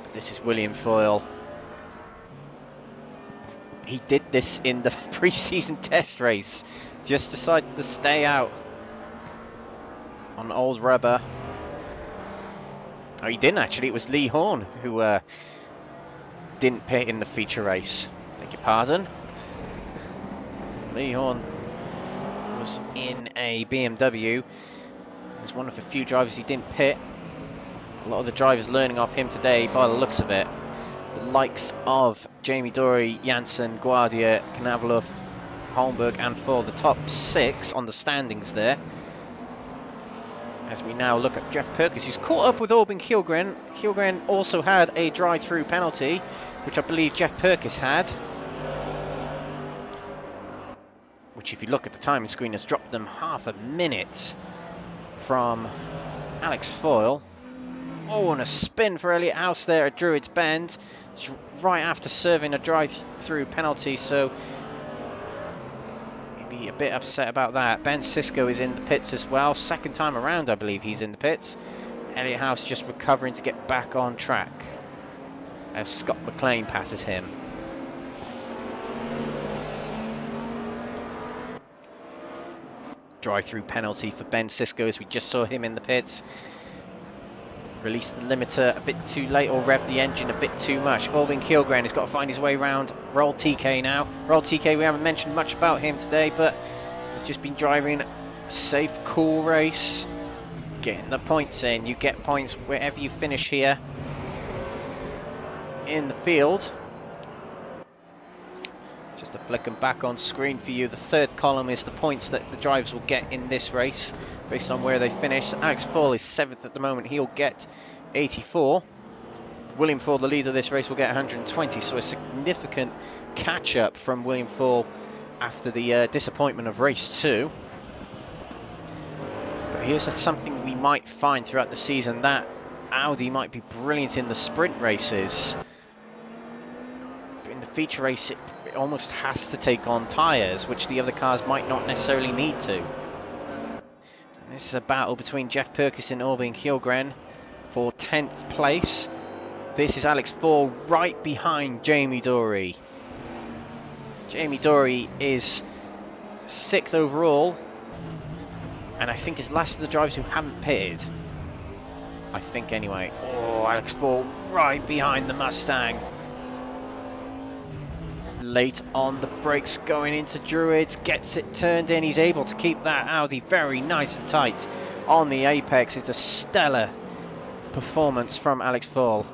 But this is William Foyle. He did this in the pre-season test race. Just decided to stay out on old rubber. Oh, he didn't actually. It was Lee Horn who didn't pit in the feature race. Beg your pardon. Lee Horn was in a BMW. He's one of the few drivers he didn't pit. A lot of the drivers learning off him today by the looks of it. The likes of Jamie Dory, Janssen, Guardia, Knaveluf, Holmberg and Foyle, the top 6 on the standings there. As we now look at Jeff Perkins, who's caught up with Albin Kilgren. Kilgren also had a drive-through penalty, which I believe Jeff Perkins had. Which, if you look at the timing screen, has dropped them half a minute from Alex Foyle. Oh, and a spin for Elliot House there at Druids Bend. It's right after serving a drive-through penalty, so be a bit upset about that. Ben Cisco is in the pits as well. Second time around, I believe he's in the pits. Elliot House just recovering to get back on track as Scott Mclean passes him. Drive-through penalty for Ben Cisco as we just saw him in the pits. Released the limiter a bit too late or revved the engine a bit too much. Albin Kilgren has got to find his way around Roll TK now. Roll TK, we haven't mentioned much about him today, but he's just been driving a safe, cool race. Getting the points in. You get points wherever you finish here in the field. Just to flick them back on screen for you. The third column is the points that the drivers will get in this race, based on where they finish. Alex Foyle is 7th at the moment. He'll get 84. William Foyle, the leader of this race, will get 120. So a significant catch-up from William Foyle after the disappointment of race 2. But here's something we might find throughout the season. That Audi might be brilliant in the sprint races. But in the feature race, it almost has to take on tyres, which the other cars might not necessarily need to. This is a battle between Jeff Perkins and Albin Kilgren for 10th place. This is Alex Foyle right behind Jamie Dory. Jamie Dory is 6th overall, and I think is last of the drivers who haven't pitted. I think anyway. Oh, Alex Foyle right behind the Mustang. Late on the brakes going into Druids, gets it turned in. He's able to keep that Audi very nice and tight on the apex. It's a stellar performance from Alex Foyle.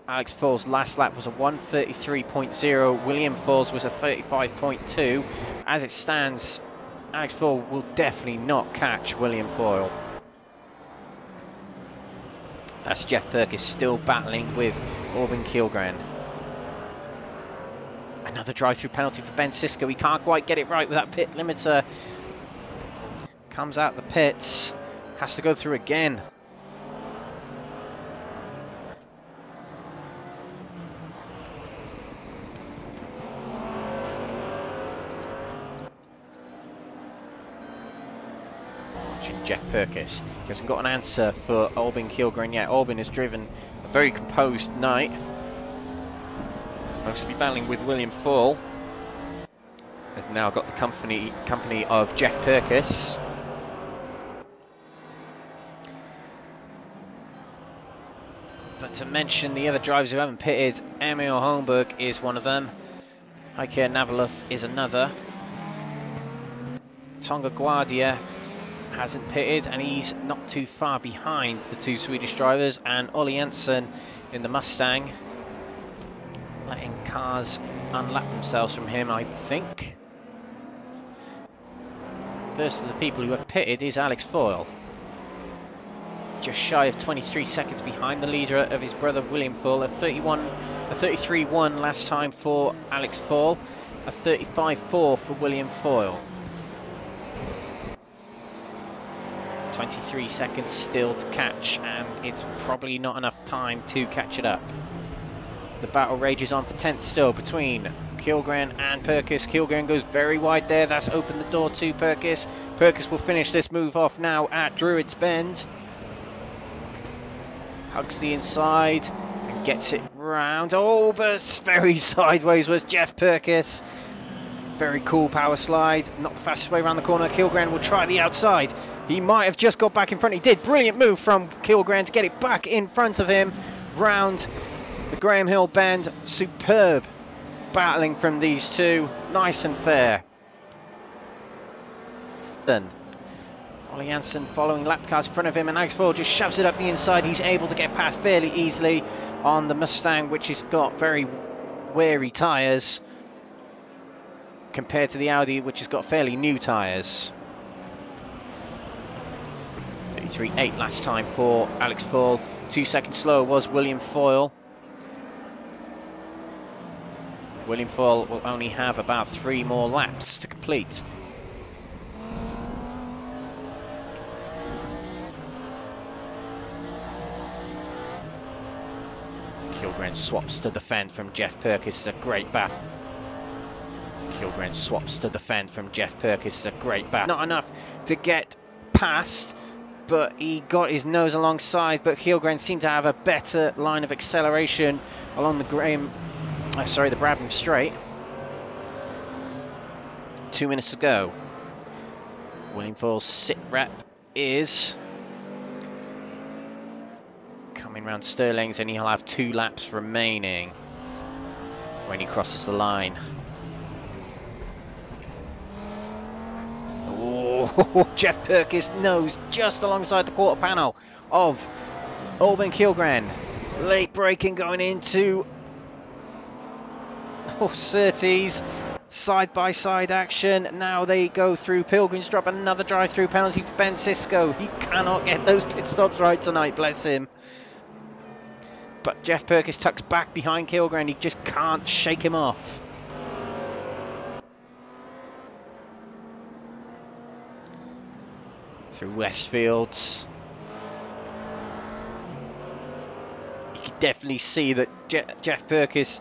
Alex Foyle's last lap was a 1:33.0. William Foyle's was a 35.2. As it stands, Alex Foyle will definitely not catch William Foyle. That's Jeff Perkins still battling with Albin Kilgren. Another drive-through penalty for Ben Cisco. He can't quite get it right with that pit limiter. Comes out the pits. Has to go through again. Jeff Perkins. He hasn't got an answer for Albin Kilgren yet. Albin has driven a very composed night. Mostly battling with William Foyle. Has now got the company of Jeff Perkins. But to mention the other drivers who haven't pitted, Emil Holmberg is one of them. Heike Navalov is another. Tonga Guardia hasn't pitted, and he's not too far behind the two Swedish drivers, and Olly Hansen in the Mustang, letting cars unlap themselves from him, I think. First of the people who have pitted is Alex Foyle. Just shy of 23 seconds behind the leader of his brother William Foyle, a 33.1 last time for Alex Foyle, a 35.4 for William Foyle. 23 seconds still to catch, and it's probably not enough time to catch it up. The battle rages on for 10th still between Kilgren and Perkins. Kilgren goes very wide there. That's opened the door to Perkins. Perkins will finish this move off now at Druids Bend. Hugs the inside and gets it round. Oh, but very sideways was Jeff Perkins. Very cool power slide. Not the fastest way around the corner. Kilgren will try the outside. He might have just got back in front. He did. Brilliant move from Kilgren to get it back in front of him. Round the Graham Hill bend. Superb battling from these two. Nice and fair. Then Olly Hansen following lap cars in front of him, and Alex Foyle just shoves it up the inside. He's able to get past fairly easily on the Mustang, which has got very weary tyres compared to the Audi, which has got fairly new tyres. 33.8 last time for Alex Foyle. 2 seconds slower was William Foyle. William Foyle will only have about 3 more laps to complete. Kilgren swaps to defend from Jeff Perkins. It's a great battle. Kilgren swaps to defend from Jeff Perkins. It's a great battle. Not enough to get past, but he got his nose alongside. But Kilgren seemed to have a better line of acceleration along the the Brabham Straight. 2 minutes to go. William Foyle's sit rep is coming round Stirling's, and he'll have 2 laps remaining when he crosses the line. Oh, Jeff Perkins' nose just alongside the quarter panel of Albin Kilgren. Late braking going into Surtees. Side-by-side action. Now they go through. Pilgrims drop another drive-through penalty for Ben Cisco. He cannot get those pit stops right tonight, bless him. But Jeff Perkins tucks back behind Kilgren. He just can't shake him off. Through Westfields. You can definitely see that Jeff Perkins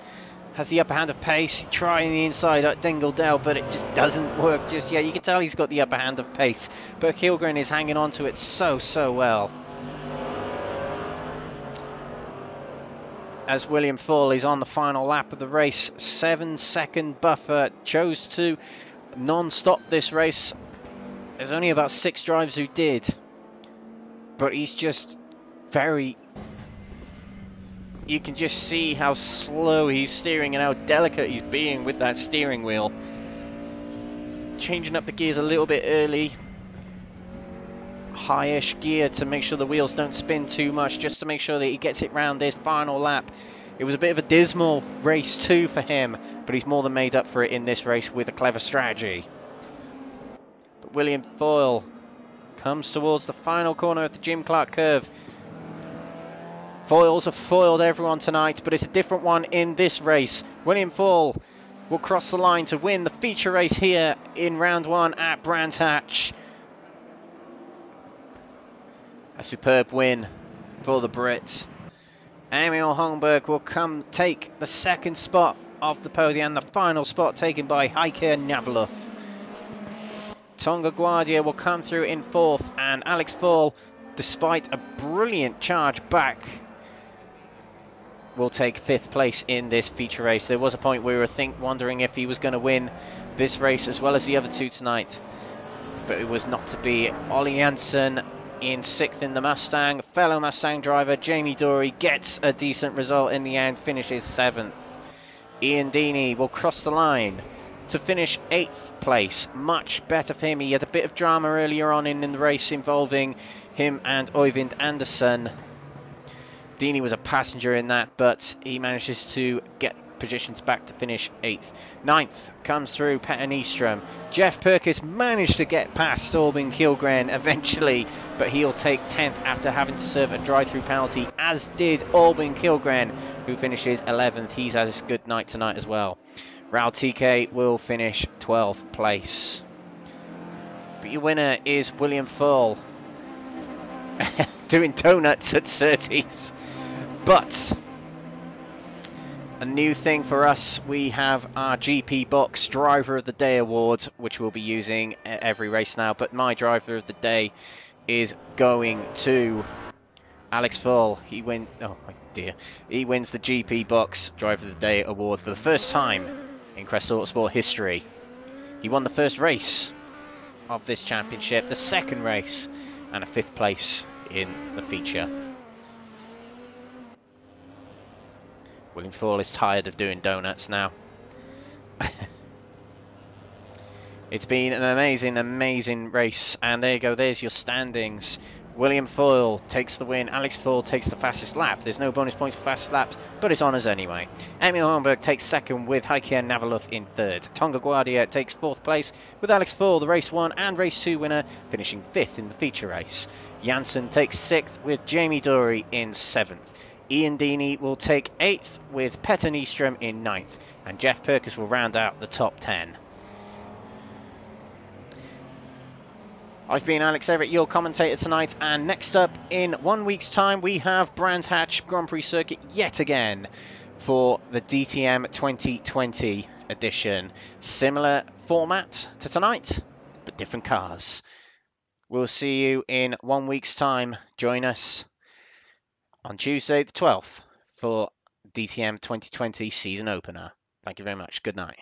has the upper hand of pace. Trying the inside at Dingledale, but it just doesn't work just yet. You can tell he's got the upper hand of pace, but Kilgren is hanging on to it so well. As William Foyle is on the final lap of the race, 7-second buffer. Chose to non-stop this race. There's only about 6 drivers who did. but he's just very... You can just see how slow he's steering and how delicate he's being with that steering wheel. Changing up the gears a little bit early. Highish gear to make sure the wheels don't spin too much, just to make sure that he gets it round this final lap. It was a bit of a dismal race too for him, but he's more than made up for it in this race with a clever strategy. But William Foyle comes towards the final corner of the Jim Clark curve. Foyles have foiled everyone tonight, but it's a different one in this race. William Foyle will cross the line to win the feature race here in round 1 at Brands Hatch. A superb win for the Brit. Emil Holmberg will come take the second spot of the podium, the final spot taken by Heike Nabeloff. Tonga Guardia will come through in 4th, and Alex Foyle, despite a brilliant charge back, will take 5th place in this feature race. There was a point where we were wondering if he was going to win this race as well as the other two tonight, but it was not to be. Olly Hansen in 6th in the Mustang. Fellow Mustang driver Jamie Dory gets a decent result in the end, finishes 7th. Ian Deeney will cross the line to finish 8th place. Much better for him. He had a bit of drama earlier on in the race involving him and Oyvind Andersen. Deeney was a passenger in that, but he manages to get positions back to finish 8th. 9th comes through Petter Nyström. Jeff Perkins managed to get past Albin Kilgren eventually, but he'll take 10th after having to serve a drive-through penalty, as did Albin Kilgren, who finishes 11th. He's had a good night tonight as well. Raul TK will finish 12th place. But your winner is William Foyle, doing donuts at Surtees. But a new thing for us, we have our GP Box Driver of the Day award, which we'll be using at every race now. But my Driver of the Day is going to Alex Foyle. He wins. Oh my dear! He wins the GP Box Driver of the Day award for the first time in Crest Autosport history. He won the first race of this championship, the second race, and a 5th place in the feature. William Foyle is tired of doing donuts now. It's been an amazing, amazing race. And there you go, there's your standings. William Foyle takes the win. Alex Foyle takes the fastest lap. There's no bonus points for fastest laps, but it's honours anyway. Emil Holmberg takes 2nd with Heike Nabeloff in 3rd. Tonga Guardia takes 4th place with Alex Foyle, the race 1 and race 2 winner, finishing 5th in the feature race. Janssen takes 6th with Jamie Dory in 7th. Ian Deeney will take 8th with Petter Nyström in 9th, and Jeff Perkins will round out the top 10. I've been Alex Everett, your commentator tonight, and next up in 1 week's time we have Brands Hatch Grand Prix Circuit yet again for the DTM 2020 edition. Similar format to tonight, but different cars. We'll see you in 1 week's time. Join us on Tuesday the 12th for DTM 2020 season opener. Thank you very much. Good night.